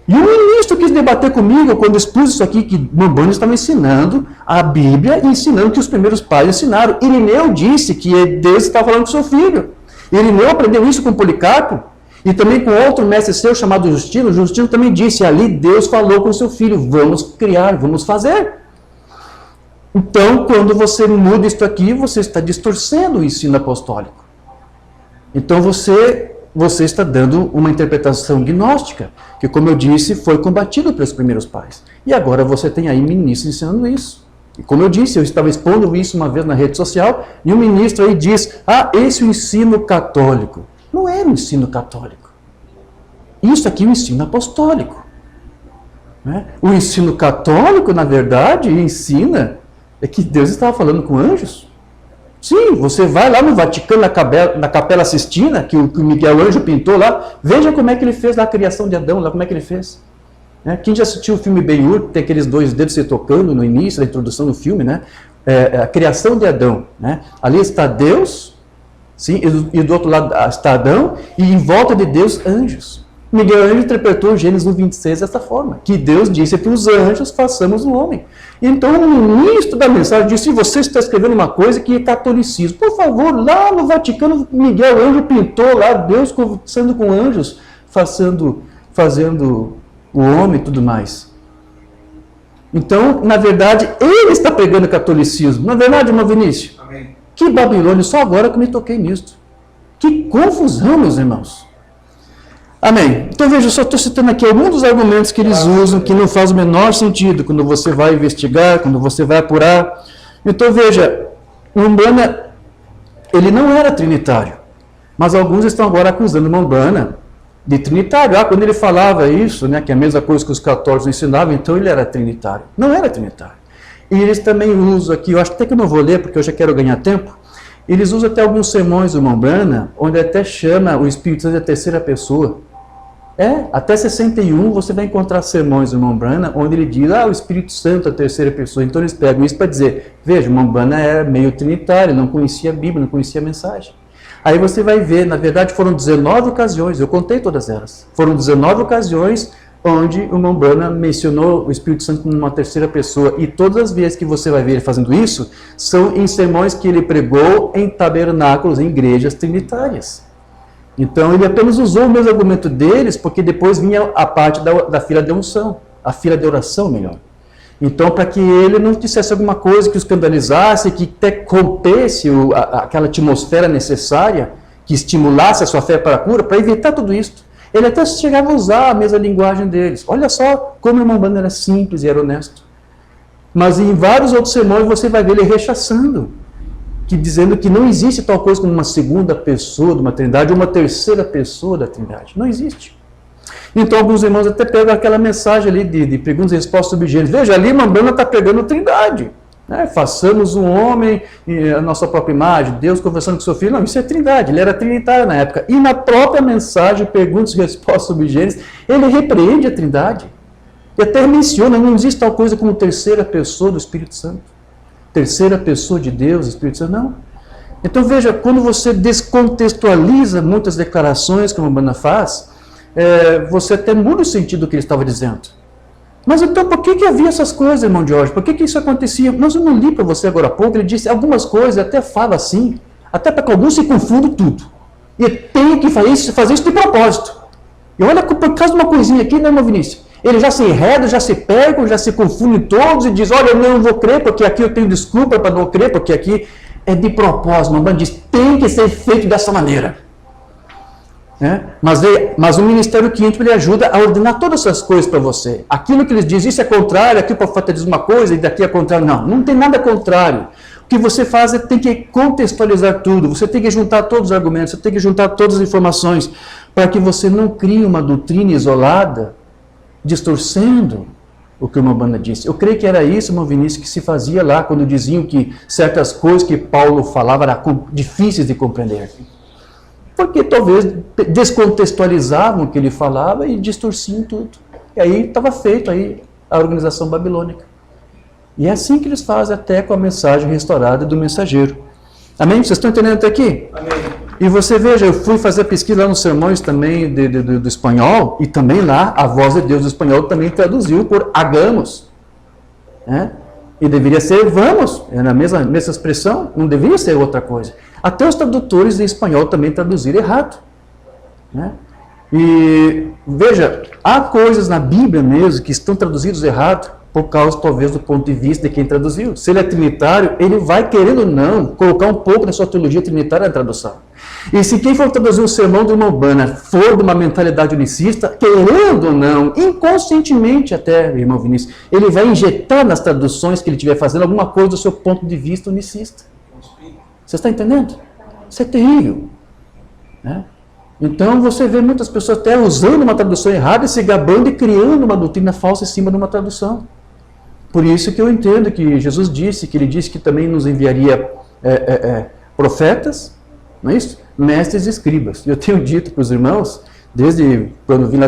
E o ministro quis debater comigo quando expus isso aqui, que Brano estava ensinando a Bíblia e ensinando que os primeiros pais ensinaram. Irineu disse que Deus estava falando com seu filho. Irineu aprendeu isso com Policarpo. E também com outro mestre seu chamado Justino. Justino também disse, ali Deus falou com seu filho, vamos criar, vamos fazer. Então, quando você muda isso aqui, você está distorcendo o ensino apostólico. Então, você está dando uma interpretação gnóstica, que, como eu disse, foi combatido pelos primeiros pais. E agora você tem aí ministros ensinando isso. E como eu disse, eu estava expondo isso uma vez na rede social, e um ministro aí diz, esse é o ensino católico. Não era o ensino católico. Isso aqui é o ensino apostólico. Né? O ensino católico, na verdade, ensina que Deus estava falando com anjos. Sim, você vai lá no Vaticano, na Capela Sistina, que o Miguel Ângelo pintou lá, veja como é que ele fez lá a criação de Adão, lá como é que ele fez. Quem já assistiu o filme Ben-Hur, tem aqueles dois dedos se tocando no início da introdução do filme, né? A criação de Adão. Né? Ali está Deus, sim, e do outro lado está Adão, e em volta de Deus, anjos. Miguel Ângelo interpretou Gênesis 1:26 dessa forma, que Deus disse para os anjos, façamos o homem. Então o ministro da mensagem disse, se você está escrevendo uma coisa que é catolicismo, por favor, lá no Vaticano, Miguel Ângelo pintou lá Deus conversando com anjos, fazendo o homem e tudo mais. Então, na verdade, ele está pregando catolicismo. Na verdade, irmão Vinícius? Amém. Que Babilônia, só agora que me toquei nisto. Que confusão, meus irmãos. Amém. Então veja, eu só estou citando aqui alguns dos argumentos que eles usam, que não faz o menor sentido quando você vai investigar, quando você vai apurar. Então veja, o Umbanda, ele não era trinitário, mas alguns estão agora acusando o Umbanda de trinitário. Quando ele falava isso, né, que é a mesma coisa que os católicos ensinavam, então ele era trinitário. Não era trinitário. E eles também usam aqui, eu acho até que eu não vou ler, porque eu já quero ganhar tempo, eles usam até alguns sermões do Umbanda, onde até chama o Espírito Santo de terceira pessoa. Até 61 você vai encontrar sermões do Umbanda, onde ele diz, o Espírito Santo é a terceira pessoa. Então eles pegam isso para dizer, veja, o Umbanda era meio trinitário, não conhecia a Bíblia, não conhecia a mensagem. Aí você vai ver, na verdade foram 19 ocasiões, eu contei todas elas, foram 19 ocasiões onde o Umbanda mencionou o Espírito Santo numa terceira pessoa, e todas as vezes que você vai ver ele fazendo isso, são em sermões que ele pregou em tabernáculos, em igrejas trinitárias. Então ele apenas usou o mesmo argumento deles, porque depois vinha a parte da fila de unção, a fila de oração, melhor. Então, para que ele não dissesse alguma coisa que o escandalizasse, que até rompesse aquela atmosfera necessária, que estimulasse a sua fé para a cura, para evitar tudo isso. Ele até chegava a usar a mesma linguagem deles. Olha só como o irmão Umbanda era simples e era honesto. Mas em vários outros sermões você vai ver ele rechaçando, dizendo que não existe tal coisa como uma segunda pessoa de uma trindade ou uma terceira pessoa da trindade. Não existe. Então alguns irmãos até pegam aquela mensagem ali de perguntas e respostas sobre Gênesis. Veja, ali Umbanda está pegando trindade. Né? Façamos um homem a nossa própria imagem, Deus conversando com seu filho. Não, isso é trindade, ele era trinitário na época. E na própria mensagem, perguntas e respostas sobre Gênesis, ele repreende a trindade. E até menciona, não existe tal coisa como terceira pessoa do Espírito Santo. Terceira pessoa de Deus, Espírito Santo, não. Então veja, quando você descontextualiza muitas declarações que o Umbanda faz, você até muda o sentido do que ele estava dizendo. Mas então por que havia essas coisas, irmão Jorge? Por que isso acontecia? Mas eu não li para você agora há pouco, ele disse algumas coisas, até fala assim, até para que alguns se confundam tudo. E tem que fazer isso de propósito. E olha, por causa de uma coisinha aqui, né, irmão Vinícius? Eles já se enredam, já se pegam, já se confundem todos e dizem, olha, eu não vou crer porque aqui eu tenho desculpa para não crer, porque aqui é de propósito. Umbanda diz, tem que ser feito dessa maneira. Mas o ministério que entra, ele ajuda a ordenar todas essas coisas para você. Aquilo que eles dizem, isso é contrário, aqui o profeta diz uma coisa e daqui é contrário. Não tem nada contrário. O que você faz é tem que contextualizar tudo, você tem que juntar todos os argumentos, você tem que juntar todas as informações, para que você não crie uma doutrina isolada, distorcendo o que o Umbanda disse. Eu creio que era isso, irmão Vinícius, que se fazia lá, quando diziam que certas coisas que Paulo falava eram difíceis de compreender. Porque talvez descontextualizavam o que ele falava e distorciam tudo. E aí estava feito aí a organização babilônica. E é assim que eles fazem até com a mensagem restaurada do mensageiro. Amém? Vocês estão entendendo até aqui? Amém. E você veja, eu fui fazer pesquisa lá nos sermões também do espanhol, e também lá a voz de Deus do espanhol também traduziu por hagamos. E deveria ser vamos, é na mesma expressão, não deveria ser outra coisa. Até os tradutores em espanhol também traduziram errado. E veja, há coisas na Bíblia mesmo que estão traduzidas errado, por causa, talvez, do ponto de vista de quem traduziu. Se ele é trinitário, ele vai, querendo ou não, colocar um pouco da sua teologia trinitária na tradução. E se quem for traduzir o sermão de uma Umbanda for de uma mentalidade unicista, querendo ou não, inconscientemente até, irmão Vinícius, ele vai injetar nas traduções que ele estiver fazendo alguma coisa do seu ponto de vista unicista. Você está entendendo? Isso é terrível. Então você vê muitas pessoas até usando uma tradução errada e se gabando e criando uma doutrina falsa em cima de uma tradução. Por isso que eu entendo que Jesus disse, que ele disse que também nos enviaria profetas, não é isso? Mestres e escribas. E eu tenho dito para os irmãos, desde quando vi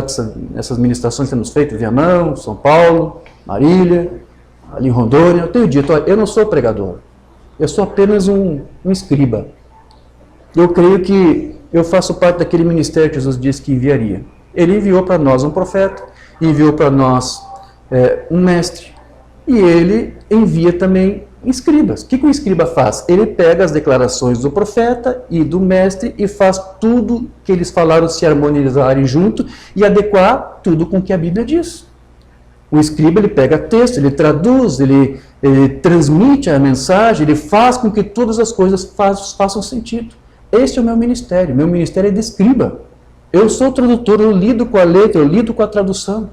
essas ministrações que temos feito, Viamão, São Paulo, Marília, ali em Rondônia, eu tenho dito, olha, eu não sou pregador, eu sou apenas um escriba. Eu creio que eu faço parte daquele ministério que Jesus disse que enviaria. Ele enviou para nós um profeta, enviou para nós um mestre, e ele envia também escribas. O que o escriba faz? Ele pega as declarações do profeta e do mestre e faz tudo que eles falaram se harmonizarem junto e adequar tudo com o que a Bíblia diz. O escriba, ele pega texto, ele traduz, ele transmite a mensagem, ele faz com que todas as coisas façam sentido. Esse é o meu ministério é de escriba. Eu sou tradutor, eu lido com a letra, eu lido com a tradução.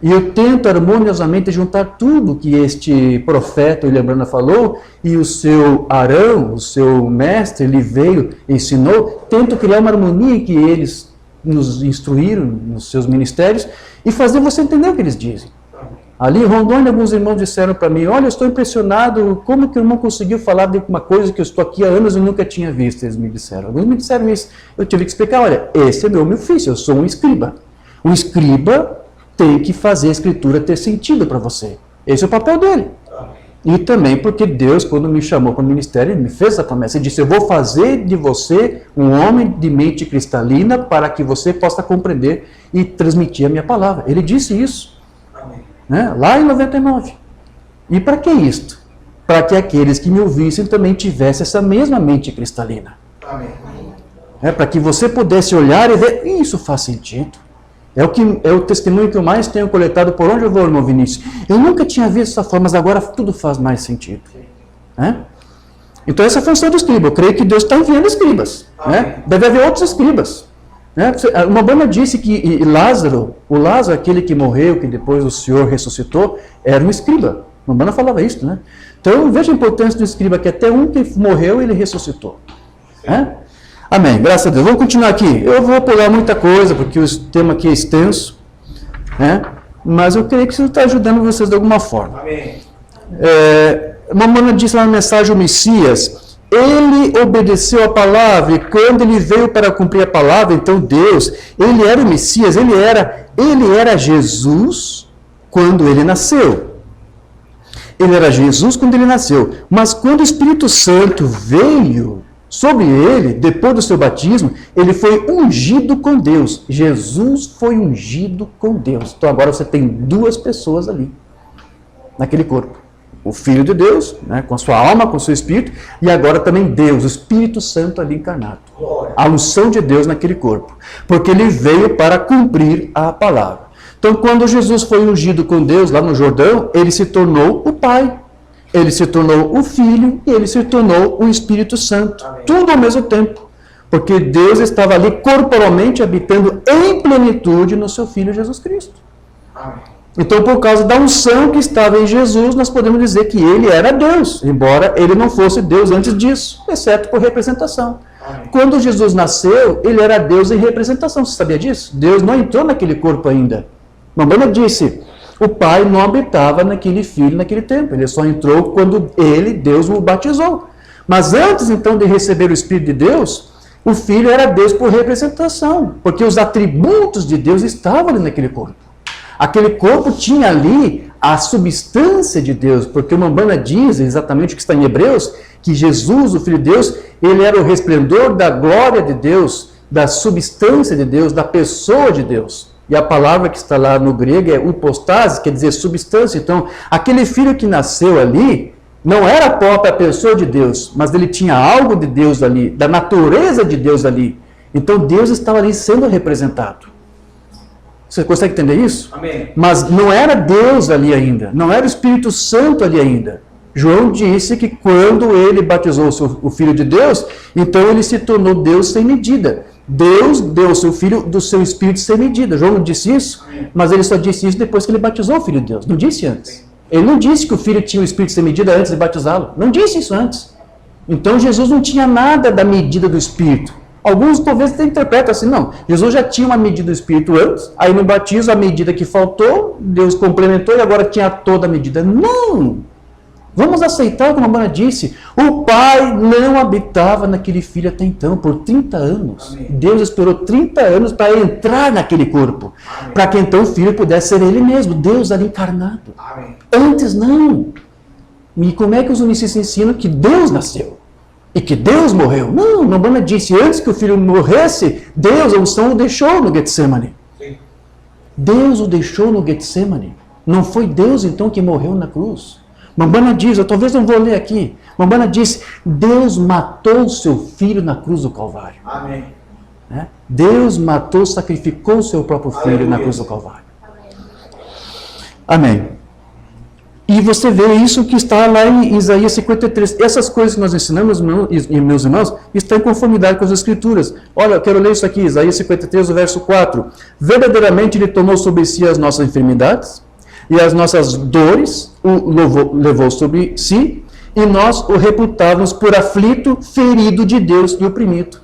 E eu tento harmoniosamente juntar tudo que este profeta, William Branham, falou, e o seu Arão, o seu mestre, ele veio, ensinou, tento criar uma harmonia que eles nos instruíram nos seus ministérios e fazer você entender o que eles dizem. Ali em Rondônia, alguns irmãos disseram para mim, olha, eu estou impressionado, como que o irmão conseguiu falar de uma coisa que eu estou aqui há anos e nunca tinha visto, eles me disseram. Alguns me disseram isso, eu tive que explicar, olha, esse é meu ofício, eu sou um escriba. O escriba tem que fazer a escritura ter sentido para você. Esse é o papel dele. E também porque Deus, quando me chamou para o ministério, Ele me fez essa promessa. Ele disse, eu vou fazer de você um homem de mente cristalina para que você possa compreender e transmitir a minha palavra. Ele disse isso. Lá em 99. E para que isto? Para que aqueles que me ouvissem também tivessem essa mesma mente cristalina. Para que você pudesse olhar e ver, isso faz sentido. É o testemunho que eu mais tenho coletado por onde eu vou, irmão Vinícius. Eu nunca tinha visto essa forma, mas agora tudo faz mais sentido. Então essa é a função do escriba. Eu creio que Deus está enviando escribas. Deve haver outros escribas. Uma banda disse que Lázaro, aquele que morreu, que depois o Senhor ressuscitou, era um escriba. Uma banda falava isso, né? Então veja a importância do escriba, que até um que morreu, ele ressuscitou. Amém, graças a Deus. Vamos continuar aqui. Eu vou pular muita coisa, porque o tema aqui é extenso, mas eu creio que isso está ajudando vocês de alguma forma. Amém. Mamãe disse lá na mensagem, o Messias, ele obedeceu a palavra, e quando ele veio para cumprir a palavra, então Deus, ele era o Messias, ele era Jesus quando ele nasceu. Ele era Jesus quando ele nasceu, mas quando o Espírito Santo veio sobre ele, depois do seu batismo, ele foi ungido com Deus. Jesus foi ungido com Deus. Então agora você tem duas pessoas ali, naquele corpo. O Filho de Deus, com a sua alma, com o seu Espírito, e agora também Deus, o Espírito Santo ali encarnado. A unção de Deus naquele corpo. Porque ele veio para cumprir a palavra. Então quando Jesus foi ungido com Deus lá no Jordão, ele se tornou o Pai. Ele se tornou o Filho e ele se tornou o Espírito Santo. Amém. Tudo ao mesmo tempo. Porque Deus estava ali corporalmente habitando em plenitude no seu Filho Jesus Cristo. Então, por causa da unção que estava em Jesus, nós podemos dizer que ele era Deus, embora ele não fosse Deus antes disso, exceto por representação. Quando Jesus nasceu, ele era Deus em representação. Você sabia disso? Deus não entrou naquele corpo ainda. Mamãe disse, o Pai não habitava naquele Filho naquele tempo. Ele só entrou quando ele, Deus, o batizou. Mas antes, então, de receber o Espírito de Deus, o Filho era Deus por representação, porque os atributos de Deus estavam ali naquele corpo. Aquele corpo tinha ali a substância de Deus, porque o Mambana diz exatamente o que está em Hebreus, que Jesus, o Filho de Deus, ele era o resplendor da glória de Deus, da substância de Deus, da pessoa de Deus. E a palavra que está lá no grego é upostase, quer dizer substância. Então, aquele filho que nasceu ali, não era a própria pessoa de Deus, mas ele tinha algo de Deus ali, da natureza de Deus ali. Então, Deus estava ali sendo representado. Você consegue entender isso? Amém. Mas não era Deus ali ainda, não era o Espírito Santo ali ainda. João disse que quando ele batizou o Filho de Deus, então ele se tornou Deus sem medida. Deus deu ao seu Filho do seu Espírito sem medida. João não disse isso, mas ele só disse isso depois que ele batizou o Filho de Deus. Não disse antes. Ele não disse que o Filho tinha o Espírito sem medida antes de batizá-lo. Não disse isso antes. Então Jesus não tinha nada da medida do Espírito. Alguns talvez interpretam assim, não, Jesus já tinha uma medida do Espírito antes, aí no batismo a medida que faltou, Deus complementou e agora tinha toda a medida. Não! Vamos aceitar, como a Mambana disse, o Pai não habitava naquele Filho até então, por 30 anos. Amém. Deus esperou 30 anos para entrar naquele corpo, para que então o Filho pudesse ser Ele mesmo, Deus ali encarnado. Amém. Antes não. E como é que os unicistas ensinam que Deus nasceu? E que Deus morreu? Não, Mambana disse, antes que o Filho morresse, Deus, a unção, o deixou no Getsemane. Sim. Deus o deixou no Getsemane. Não foi Deus então que morreu na cruz. Mambana diz, eu talvez não vou ler aqui, Mambana diz, Deus matou o seu Filho na cruz do Calvário. Amém. Né? Deus matou, sacrificou o seu próprio Filho Aleluia. Na cruz do Calvário. Amém. E você vê isso que está lá em Isaías 53. Essas coisas que nós ensinamos, meus irmãos, estão em conformidade com as Escrituras. Olha, eu quero ler isso aqui, Isaías 53, o verso 4. Verdadeiramente Ele tomou sobre si as nossas enfermidades e as nossas dores o levou sobre si, e nós o reputávamos por aflito, ferido de Deus e oprimido.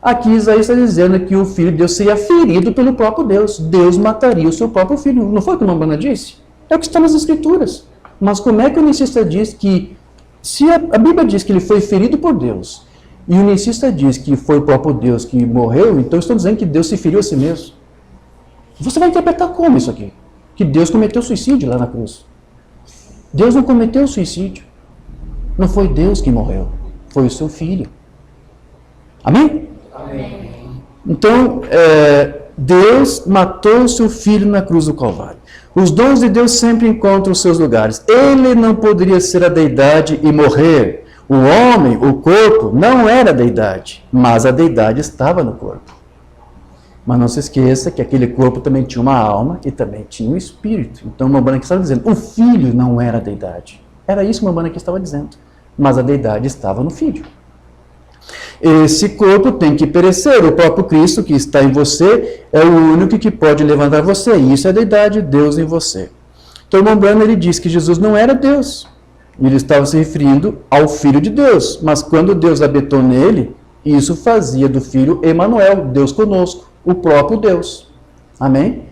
Aqui Isaías está dizendo que o Filho de Deus seria ferido pelo próprio Deus. Deus mataria o seu próprio Filho. Não foi o que a Mambana disse? É o que está nas Escrituras. Mas como é que o unicista diz que, se a Bíblia diz que ele foi ferido por Deus, e o unicista diz que foi o próprio Deus que morreu, então estão dizendo que Deus se feriu a si mesmo. Você vai interpretar como isso aqui? Que Deus cometeu suicídio lá na cruz. Deus não cometeu suicídio. Não foi Deus que morreu. Foi o seu Filho. Amém? Amém. Então, Deus matou o seu Filho na cruz do Calvário. Os dons de Deus sempre encontram os seus lugares. Ele não poderia ser a deidade e morrer. O homem, o corpo, não era a deidade, mas a deidade estava no corpo. Mas não se esqueça que aquele corpo também tinha uma alma e também tinha um espírito. Então, o Mambana aqui estava dizendo, o Filho não era a deidade. Era isso que o Mambana aqui estava dizendo. Mas a deidade estava no Filho. Esse corpo tem que perecer. O próprio Cristo que está em você é o único que pode levantar você. Isso é a deidade, Deus em você. Então, o Mambana, ele diz que Jesus não era Deus. Ele estava se referindo ao Filho de Deus. Mas quando Deus habitou nele, isso fazia do Filho Emanuel, Deus conosco, o próprio Deus. Amém?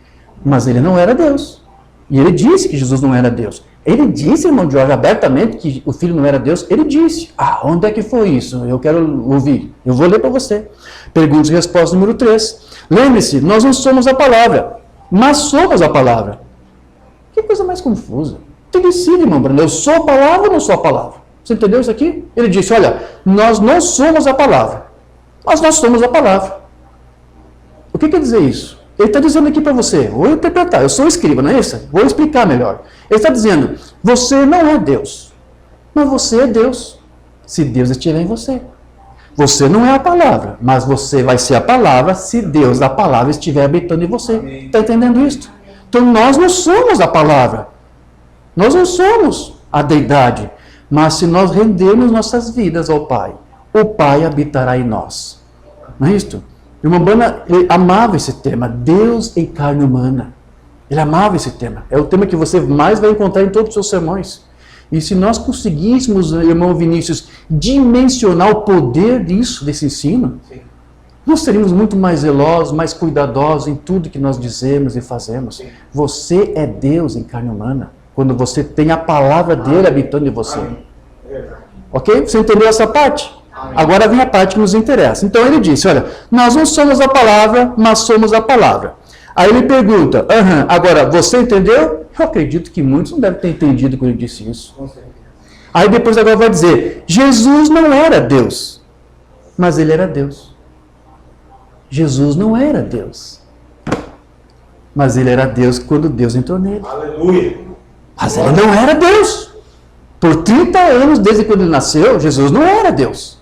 Mas ele não era Deus. E ele disse que Jesus não era Deus. Ele disse, irmão Jorge, abertamente que o Filho não era Deus. Ele disse. Ah, onde é que foi isso? Eu quero ouvir. Eu vou ler para você. Perguntas e respostas número 3. Lembre-se, nós não somos a palavra, mas somos a palavra. Que coisa mais confusa. Você decide, irmão Bruno, eu sou a palavra ou não sou a palavra? Você entendeu isso aqui? Ele disse, olha, nós não somos a palavra, mas nós somos a palavra. O que quer dizer isso? Ele está dizendo aqui para você, vou interpretar, eu sou escriba, não é isso? Vou explicar melhor. Ele está dizendo, você não é Deus, mas você é Deus, se Deus estiver em você. Você não é a palavra, mas você vai ser a palavra se Deus, a palavra, estiver habitando em você. Está entendendo isso? Então nós não somos a palavra, nós não somos a deidade, mas se nós rendermos nossas vidas ao Pai, o Pai habitará em nós. Não é isto? O irmão Branham, ele amava esse tema, Deus em carne humana. Ele amava esse tema. É o tema que você mais vai encontrar em todos os seus sermões. E se nós conseguíssemos, irmão Vinícius, dimensionar o poder disso, desse ensino, sim, nós seríamos muito mais zelosos, mais cuidadosos em tudo que nós dizemos e fazemos. Sim. Você é Deus em carne humana, quando você tem a palavra dele habitando em você. Ok? Você entendeu essa parte? Agora vem a parte que nos interessa. Então ele disse, olha, nós não somos a palavra, mas somos a palavra. Aí ele pergunta, agora, você entendeu? Eu acredito que muitos não devem ter entendido quando ele disse isso. Aí depois agora vai dizer, Jesus não era Deus, mas ele era Deus. Jesus não era Deus, mas ele era Deus quando Deus entrou nele. Aleluia! Mas ele não era Deus. Por 30 anos, desde quando ele nasceu, Jesus não era Deus.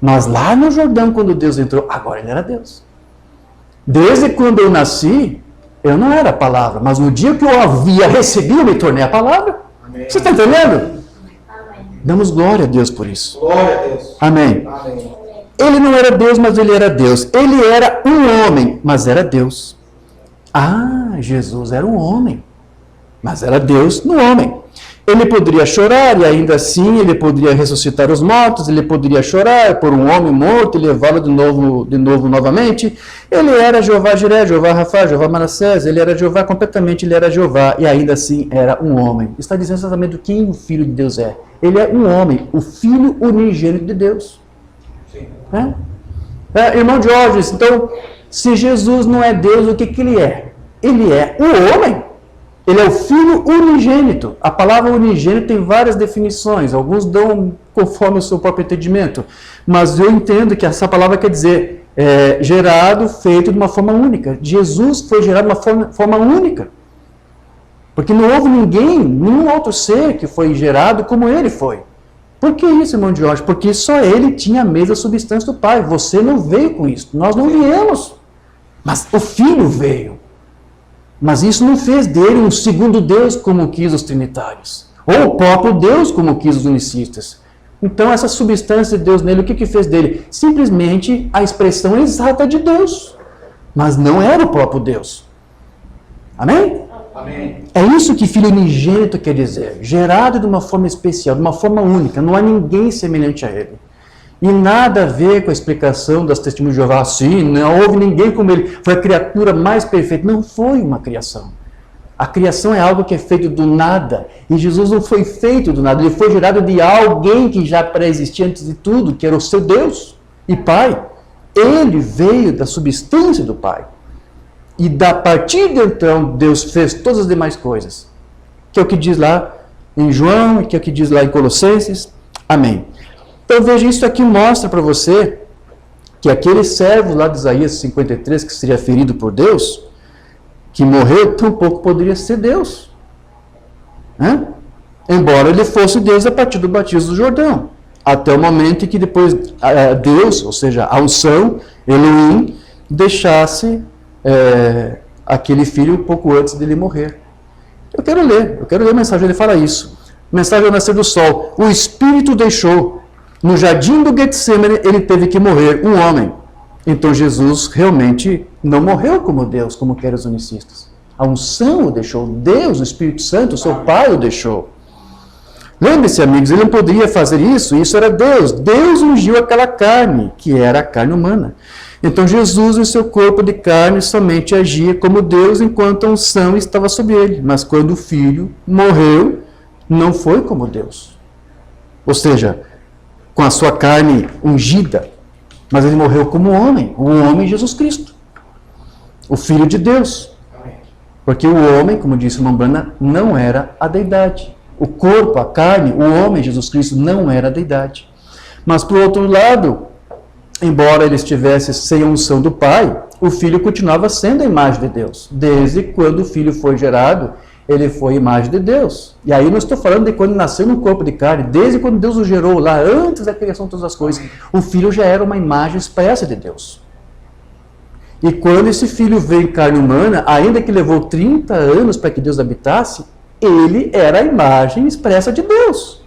Mas lá no Jordão, quando Deus entrou, agora ele era Deus. Desde quando eu nasci, eu não era a palavra, mas no dia que eu havia recebido, eu me tornei a palavra. Amém. Você está entendendo? Amém. Damos glória a Deus por isso. Glória a Deus. Amém. Amém. Ele não era Deus, mas ele era Deus. Ele era um homem, mas era Deus. Ah, Jesus era um homem, mas era Deus no homem. Ele poderia chorar e ainda assim ele poderia ressuscitar os mortos, ele poderia chorar por um homem morto e levá-lo de novo novamente. Ele era Jeová Jiré, Jeová Rafa, Jeová Manassés, ele era Jeová completamente, ele era Jeová e ainda assim era um homem. Está dizendo exatamente quem o Filho de Deus é. Ele é um homem, o Filho unigênito de Deus. Irmão Jorge, então, se Jesus não é Deus, o que ele é? Ele é o homem. Ele é o Filho unigênito. A palavra unigênito tem várias definições. Alguns dão conforme o seu próprio entendimento. Mas eu entendo que essa palavra quer dizer gerado, feito de uma forma única. Jesus foi gerado de uma forma única. Porque não houve nenhum outro ser que foi gerado como ele foi. Por que isso, irmão Jorge? Porque só ele tinha a mesma substância do Pai. Você não veio com isso. Nós não viemos. Mas o Filho veio. Mas isso não fez dele um segundo Deus como quis os trinitários. Ou o próprio Deus como quis os unicistas. Então essa substância de Deus nele, o que fez dele? Simplesmente a expressão exata de Deus. Mas não era o próprio Deus. Amém? Amém. É isso que Filho unigênito quer dizer. Gerado de uma forma especial, de uma forma única. Não há ninguém semelhante a ele. E nada a ver com a explicação das testemunhas de Jeová. Sim, não houve ninguém como ele. Foi a criatura mais perfeita. Não foi uma criação. A criação é algo que é feito do nada. E Jesus não foi feito do nada. Ele foi gerado de alguém que já pré-existia antes de tudo, que era o seu Deus e Pai. Ele veio da substância do Pai. E da partir de então, Deus fez todas as demais coisas. Que é o que diz lá em João, que é o que diz lá em Colossenses. Amém. Então veja, isso aqui mostra para você que aquele servo lá de Isaías 53, que seria ferido por Deus, que morreu, tampouco poderia ser Deus. Embora ele fosse Deus a partir do batismo do Jordão. Até o momento em que depois Deus, ou seja, a unção, Elohim, deixasse aquele filho um pouco antes dele morrer. Eu quero ler a mensagem, ele fala isso. Mensagem ao nascer do sol. O Espírito deixou. No jardim do Getsemane, ele teve que morrer, um homem. Então Jesus realmente não morreu como Deus, como querem os unicistas. A unção o deixou. Deus, o Espírito Santo, o seu Pai o deixou. Lembre-se, amigos, ele não poderia fazer isso. Isso era Deus. Deus ungiu aquela carne, que era a carne humana. Então Jesus, em seu corpo de carne, somente agia como Deus, enquanto a unção estava sobre ele. Mas quando o Filho morreu, não foi como Deus. Ou seja, com a sua carne ungida, mas ele morreu como homem, o homem Jesus Cristo, o Filho de Deus. Porque o homem, como disse o irmão Branham, não era a deidade. O corpo, a carne, o homem Jesus Cristo não era a deidade. Mas, por outro lado, embora ele estivesse sem a unção do Pai, o Filho continuava sendo a imagem de Deus. Desde quando o Filho foi gerado, ele foi a imagem de Deus. E aí não estou falando de quando nasceu no corpo de carne, desde quando Deus o gerou lá, antes da criação de todas as coisas, o Filho já era uma imagem expressa de Deus. E quando esse Filho veio em carne humana, ainda que levou 30 anos para que Deus habitasse, ele era a imagem expressa de Deus.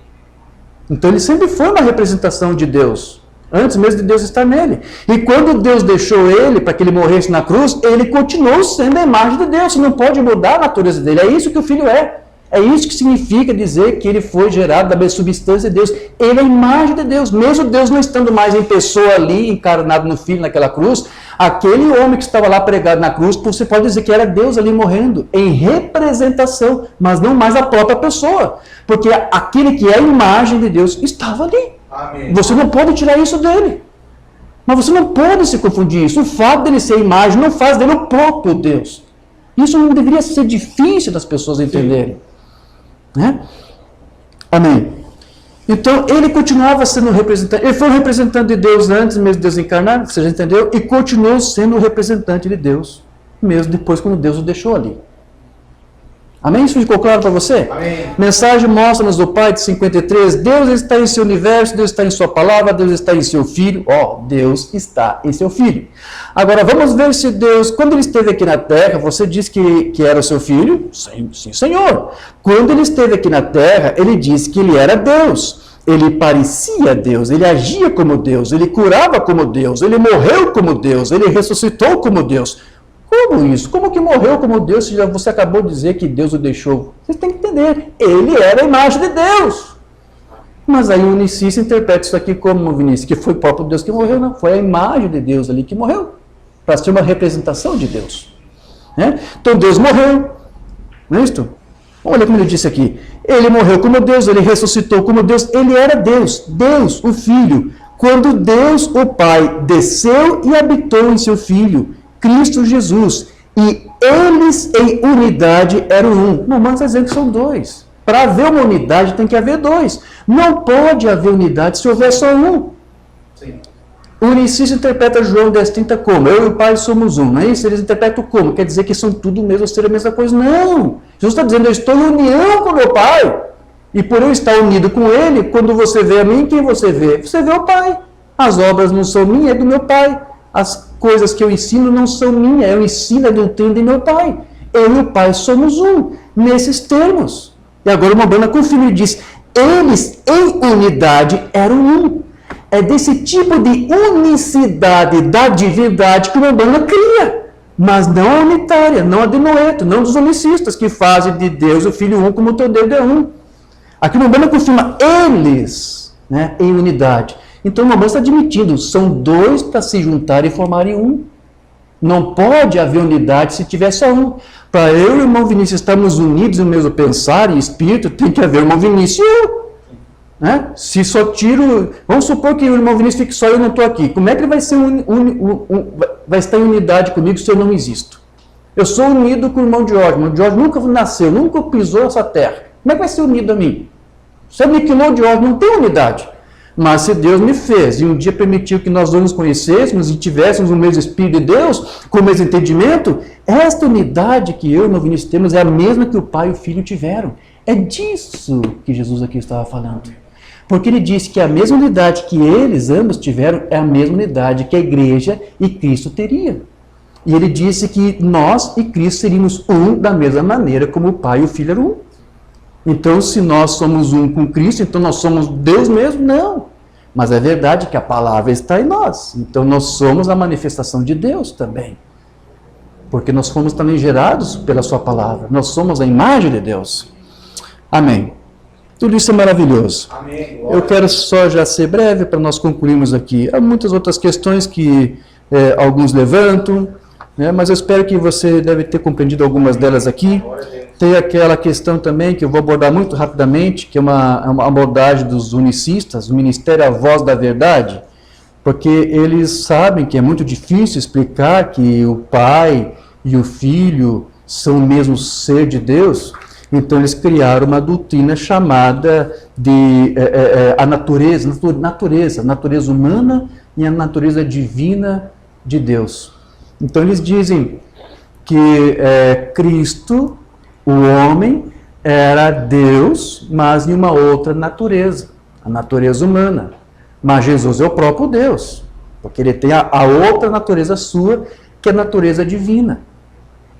Então ele sempre foi uma representação de Deus. antes mesmo de Deus estar nele. E quando Deus deixou ele para que ele morresse na cruz, ele continuou sendo a imagem de Deus. Você não pode mudar a natureza dele. É isso que o Filho é. É isso que significa dizer que ele foi gerado da mesma substância de Deus. Ele é a imagem de Deus. Mesmo Deus não estando mais em pessoa ali, encarnado no Filho, naquela cruz, aquele homem que estava lá pregado na cruz, você pode dizer que era Deus ali morrendo, em representação, mas não mais a própria pessoa. Porque aquele que é a imagem de Deus estava ali. Amém. Você não pode tirar isso dele. Mas você não pode se confundir isso. O fato dele ser a imagem não faz dele o próprio Deus. Isso não deveria ser difícil das pessoas entenderem. Né? Amém. Então, ele continuava sendo representante. Ele foi o representante de Deus antes mesmo de Deus encarnar, você já entendeu? E continuou sendo o representante de Deus, mesmo depois quando Deus o deixou ali. Amém? Isso ficou claro para você? Amém. Mensagem mostra-nos do Pai de 53. Deus está em seu universo, Deus está em sua palavra, Deus está em seu Filho. Deus está em seu Filho. Agora, vamos ver se Deus, quando ele esteve aqui na terra, você disse que era o seu Filho? Sim, Senhor. Quando ele esteve aqui na terra, ele disse que ele era Deus. Ele parecia Deus, ele agia como Deus, ele curava como Deus, ele morreu como Deus, ele ressuscitou como Deus. Como isso? Como que morreu como Deus se você acabou de dizer que Deus o deixou? Você tem que entender, ele era a imagem de Deus. Mas aí o unicista interpreta isso aqui como, Vinícius, que foi o próprio Deus que morreu, não. Foi a imagem de Deus ali que morreu, para ser uma representação de Deus. Né? Então Deus morreu, não é isso? Olha como ele disse aqui, ele morreu como Deus, ele ressuscitou como Deus, ele era Deus, Deus, o Filho. Quando Deus, o Pai, desceu e habitou em seu Filho, Cristo Jesus, e eles em unidade eram um. Não, mas está dizendo que são dois. Para haver uma unidade tem que haver dois. Não pode haver unidade se houver só um. Sim. O unicista interpreta João 10:30 como? Eu e o Pai somos um, não é isso? Eles interpretam como? Quer dizer que são tudo o mesmo, ser a mesma coisa? Não! Jesus está dizendo, eu estou em união com meu Pai. E por eu estar unido com Ele, quando você vê a mim, quem você vê? Você vê o Pai. As obras não são minhas, é do meu Pai. As coisas que eu ensino não são minhas, eu ensino a doutrina de meu Pai. Eu e o Pai somos um, nesses termos. E agora uma banda confirma e diz, eles em unidade eram um. É desse tipo de unicidade da divindade que o Umbanda cria, mas não a unitária, não a de Noeto, não dos unicistas, que fazem de Deus o Filho um como o teu Deus é um. Aqui o Umbanda confirma eles, né, em unidade. Então o Umbanda está admitindo, são dois para se juntarem e formarem um. Não pode haver unidade se tiver só um. Para eu e o irmão Vinícius estarmos unidos no mesmo pensar e espírito, tem que haver o irmão Vinícius e eu. Né? Se só tiro... Vamos supor que o irmão Vinícius fique só e eu não estou aqui. Como é que ele vai, ser vai estar em unidade comigo se eu não existo? Eu sou unido com o irmão Jorge. O irmão Jorge nunca nasceu, nunca pisou essa terra. Como é que vai ser unido a mim? Se aniquilou o Jorge, não tem unidade. Mas se Deus me fez e um dia permitiu que nós nos conhecêssemos e tivéssemos o mesmo Espírito de Deus, com o mesmo entendimento, esta unidade que eu e o irmão Vinícius temos é a mesma que o Pai e o Filho tiveram. É disso que Jesus aqui estava falando. Porque ele disse que a mesma unidade que eles ambos tiveram é a mesma unidade que a igreja e Cristo teria. E ele disse que nós e Cristo seríamos um da mesma maneira como o Pai e o Filho eram um. Então, se nós somos um com Cristo, então nós somos Deus mesmo? Não. Mas é verdade que a palavra está em nós. Então, nós somos a manifestação de Deus também. Porque nós fomos também gerados pela sua palavra. Nós somos a imagem de Deus. Amém. Tudo isso é maravilhoso. Amém. Eu quero só já ser breve para nós concluirmos aqui. Há muitas outras questões que alguns levantam, né, mas eu espero que você deve ter compreendido algumas delas aqui. Tem aquela questão também que eu vou abordar muito rapidamente, que é uma abordagem dos unicistas, o Ministério A Voz da Verdade, porque eles sabem que é muito difícil explicar que o Pai e o Filho são o mesmo ser de Deus. Então eles criaram uma doutrina chamada de a natureza humana e a natureza divina de Deus. Então eles dizem que Cristo, o homem, era Deus, mas em uma outra natureza, a natureza humana. Mas Jesus é o próprio Deus, porque ele tem a outra natureza sua, que é a natureza divina.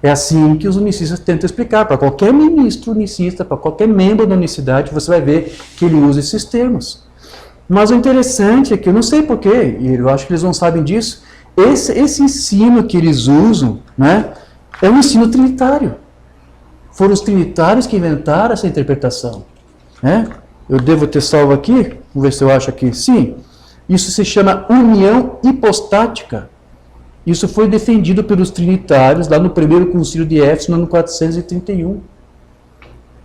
É assim que os unicistas tentam explicar. Para qualquer ministro unicista, para qualquer membro da unicidade, você vai ver que ele usa esses termos. Mas o interessante é que eu não sei porquê, e eu acho que eles não sabem disso, esse ensino que eles usam, né, é um ensino trinitário. Foram os trinitários que inventaram essa interpretação. Né? Eu devo ter salvo aqui, vamos ver se eu acho aqui. Sim, isso se chama união hipostática. Isso foi defendido pelos trinitários lá no primeiro concílio de Éfeso, no ano 431.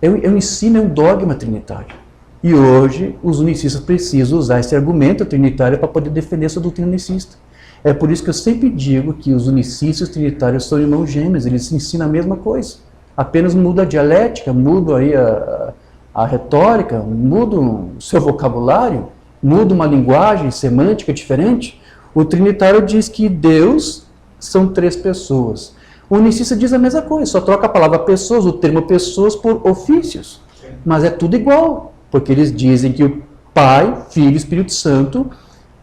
É um ensino, é um dogma trinitário. E hoje os unicistas precisam usar esse argumento trinitário para poder defender essa doutrina unicista. É por isso que eu sempre digo que os unicistas e os trinitários são irmãos gêmeos, eles ensinam a mesma coisa. Apenas muda a dialética, muda aí a retórica, muda o seu vocabulário, muda uma linguagem semântica diferente. O trinitário diz que Deus são 3 pessoas. O unicista diz a mesma coisa, só troca a palavra pessoas, o termo pessoas por ofícios. Mas é tudo igual, porque eles dizem que o Pai, Filho e Espírito Santo,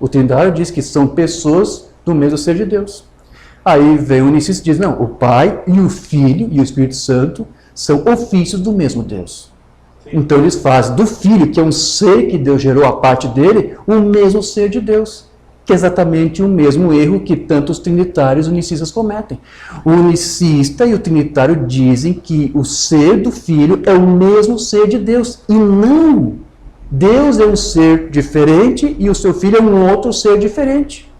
o trinitário diz que são pessoas do mesmo ser de Deus. Aí vem o unicista e diz, não, o Pai e o Filho e o Espírito Santo são ofícios do mesmo Deus. Então eles fazem do Filho, que é um ser que Deus gerou a parte dele, o mesmo ser de Deus. Que é exatamente o mesmo erro que tanto os trinitários e unicistas cometem. O unicista e o trinitário dizem que o ser do Filho é o mesmo ser de Deus. E não! Deus é um ser diferente e o seu Filho é um outro ser diferente.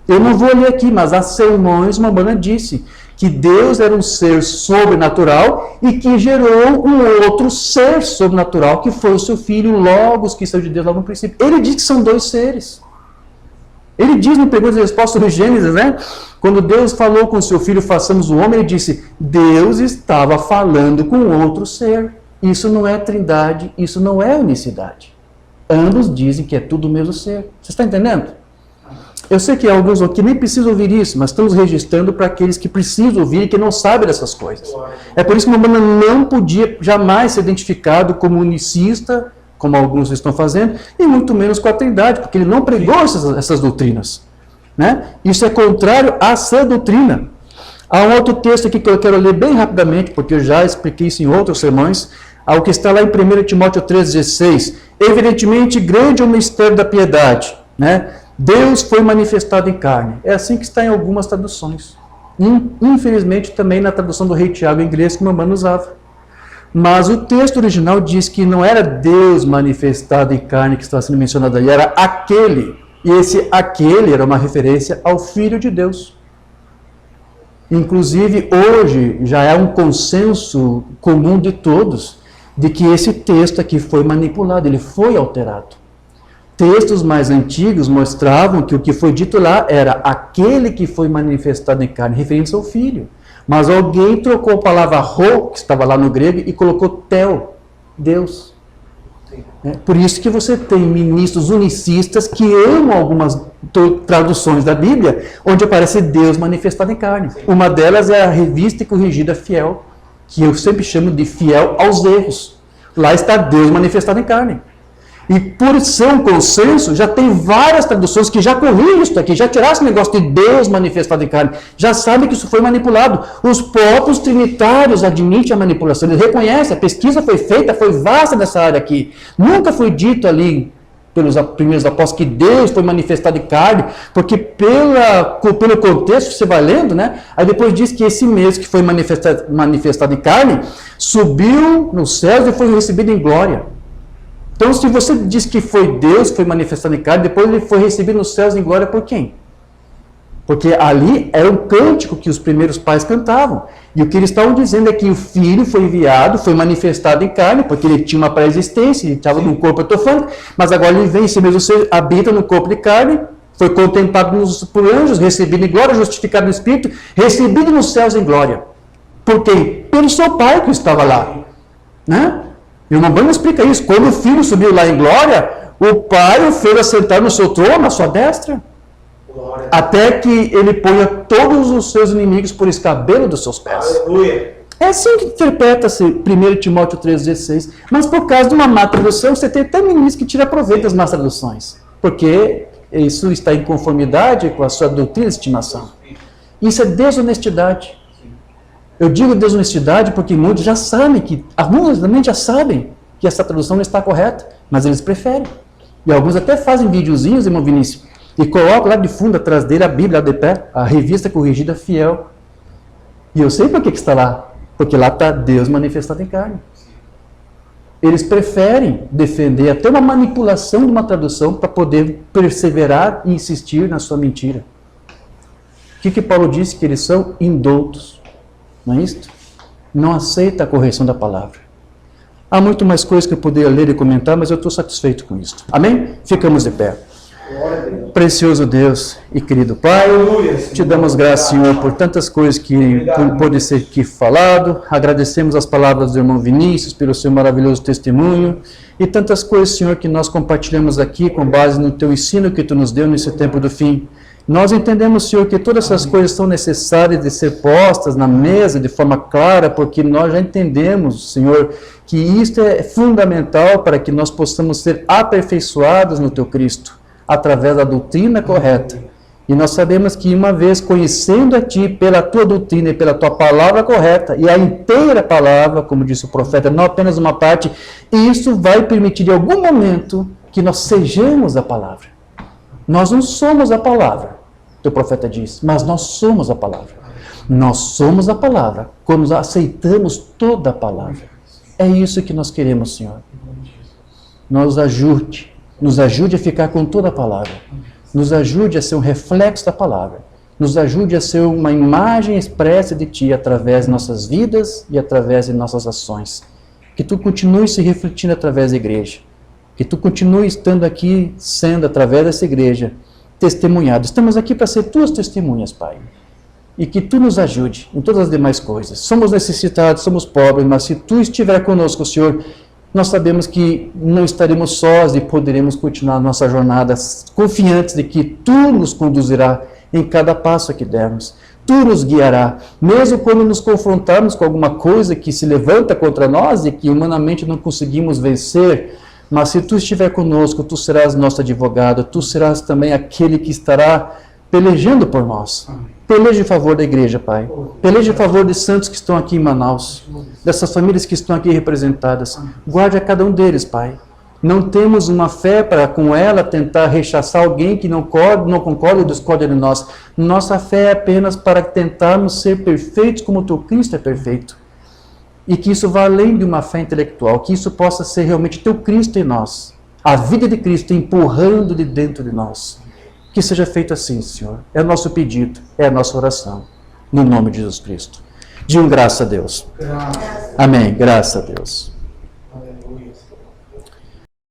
Eu não vou ler aqui, mas há sermões, uma banda disse que Deus era um ser sobrenatural e que gerou um outro ser sobrenatural, que foi o seu Filho, Logos, que saiu de Deus lá no princípio. Ele diz que são 2 seres. Ele diz no Perguntas e Respostas do Gênesis, né? Quando Deus falou com o seu filho, façamos o homem, ele disse, Deus estava falando com outro ser. Isso não é trindade, isso não é unicidade. Ambos dizem que é tudo o mesmo ser. Você está entendendo? Eu sei que alguns aqui nem precisam ouvir isso, mas estamos registrando para aqueles que precisam ouvir e que não sabem dessas coisas. É por isso que o Umbanda não podia jamais ser identificado como unicista, como alguns estão fazendo, e muito menos com a Trindade, porque ele não pregou essas doutrinas. Né? Isso é contrário à sã doutrina. Há um outro texto aqui que eu quero ler bem rapidamente, porque eu já expliquei isso em outros sermões, ao que está lá em 1 Timóteo 3,16. Evidentemente, grande é o mistério da piedade. Né? Deus foi manifestado em carne. É assim que está em algumas traduções. Infelizmente, também na tradução do Rei Tiago em inglês, que o Umbanda usava. Mas o texto original diz que não era Deus manifestado em carne que estava sendo mencionado ali, era aquele. E esse aquele era uma referência ao Filho de Deus. Inclusive, hoje já é um consenso comum de todos de que esse texto aqui foi manipulado, ele foi alterado. Textos mais antigos mostravam que o que foi dito lá era aquele que foi manifestado em carne, referente ao Filho. Mas alguém trocou a palavra ro, que estava lá no grego, e colocou tel, Deus. Por isso que você tem ministros unicistas que amam algumas traduções da Bíblia, onde aparece Deus manifestado em carne. Uma delas é a Revista e Corrigida Fiel, que eu sempre chamo de fiel aos erros. Lá está Deus manifestado em carne. E por ser um consenso, já tem várias traduções que já corrigem isso aqui, já tiraram esse negócio de Deus manifestado em carne, já sabem que isso foi manipulado. Os próprios trinitários admitem a manipulação, eles reconhecem, a pesquisa foi feita, foi vasta nessa área aqui. Nunca foi dito ali, pelos primeiros apóstolos, que Deus foi manifestado em carne, porque pelo contexto, você vai lendo, né? Aí depois diz que esse mesmo que foi manifestado em carne, subiu nos céus e foi recebido em glória. Então, se você diz que foi Deus que foi manifestado em carne, depois ele foi recebido nos céus em glória por quem? Porque ali era um cântico que os primeiros pais cantavam. E o que eles estavam dizendo é que o Filho foi enviado, foi manifestado em carne, porque ele tinha uma pré-existência, ele estava num corpo etofânico, mas agora ele vem, esse mesmo ser habita no corpo de carne, foi contemplado por anjos, recebido em glória, justificado no Espírito, recebido nos céus em glória. Por quem? Pelo seu Pai que estava lá. Né? E o Umbanda explica isso. Quando o Filho subiu lá em glória, o Pai o fez assentar no seu trono, à sua destra, glória, até que ele ponha todos os seus inimigos por escabelo dos seus pés. Aleluia. É assim que interpreta-se 1 Timóteo 3,16. Mas por causa de uma má tradução, você tem até ministros que tiram proveito das más traduções. Porque isso está em conformidade com a sua doutrina de estimação. Isso é desonestidade. Eu digo desonestidade porque muitos já sabem que, alguns também já sabem que essa tradução não está correta, mas eles preferem. E alguns até fazem videozinhos, irmão Vinícius, e colocam lá de fundo, atrás dele, a Bíblia lá de pé, a revista corrigida fiel. E eu sei por que está lá. Porque lá está Deus manifestado em carne. Eles preferem defender até uma manipulação de uma tradução para poder perseverar e insistir na sua mentira. O que Paulo disse? Que eles são indoutos. Não é isso? Não aceita a correção da palavra. Há muito mais coisas que eu poderia ler e comentar, mas eu estou satisfeito com isso. Amém? Ficamos de pé. Precioso Deus e querido Pai, te damos graças, Senhor, por tantas coisas que pôde ser aqui falado. Agradecemos as palavras do irmão Vinícius pelo seu maravilhoso testemunho e tantas coisas, Senhor, que nós compartilhamos aqui com base no teu ensino que tu nos deu nesse tempo do fim. Nós entendemos, Senhor, que todas essas coisas são necessárias de ser postas na mesa de forma clara, porque nós já entendemos, Senhor, que isto é fundamental para que nós possamos ser aperfeiçoados no teu Cristo, através da doutrina correta. E nós sabemos que uma vez conhecendo a Ti pela Tua doutrina e pela Tua palavra correta, e a inteira palavra, como disse o profeta, não apenas uma parte, isso vai permitir em algum momento que nós sejamos a palavra. Nós não somos a palavra, o profeta diz, mas nós somos a palavra. Nós somos a palavra quando nós aceitamos toda a palavra. É isso que nós queremos, Senhor. Nos ajude a ficar com toda a palavra. Nos ajude a ser um reflexo da palavra. Nos ajude a ser uma imagem expressa de Ti através de nossas vidas e através de nossas ações. Que Tu continue se refletindo através da igreja. Que Tu continue estando aqui, sendo através dessa igreja, testemunhado. Estamos aqui para ser Tuas testemunhas, Pai. E que Tu nos ajude em todas as demais coisas. Somos necessitados, somos pobres, mas se Tu estiver conosco, Senhor, nós sabemos que não estaremos sós e poderemos continuar a nossa jornada confiantes de que Tu nos conduzirá em cada passo que dermos. Tu nos guiará, mesmo quando nos confrontarmos com alguma coisa que se levanta contra nós e que humanamente não conseguimos vencer. Mas se Tu estiver conosco, Tu serás nosso advogado, Tu serás também aquele que estará pelejando por nós. Peleje em favor da igreja, Pai. Peleje em favor de santos que estão aqui em Manaus, dessas famílias que estão aqui representadas. Guarde a cada um deles, Pai. Não temos uma fé para com ela tentar rechaçar alguém que não concorda ou discorda de nós. Nossa fé é apenas para tentarmos ser perfeitos como o Teu Cristo é perfeito. E que isso vá além de uma fé intelectual, que isso possa ser realmente Teu Cristo em nós. A vida de Cristo empurrando de dentro de nós. Que seja feito assim, Senhor. É o nosso pedido, é a nossa oração. No nome de Jesus Cristo. Digam graças a Deus. Amém. Graças a Deus.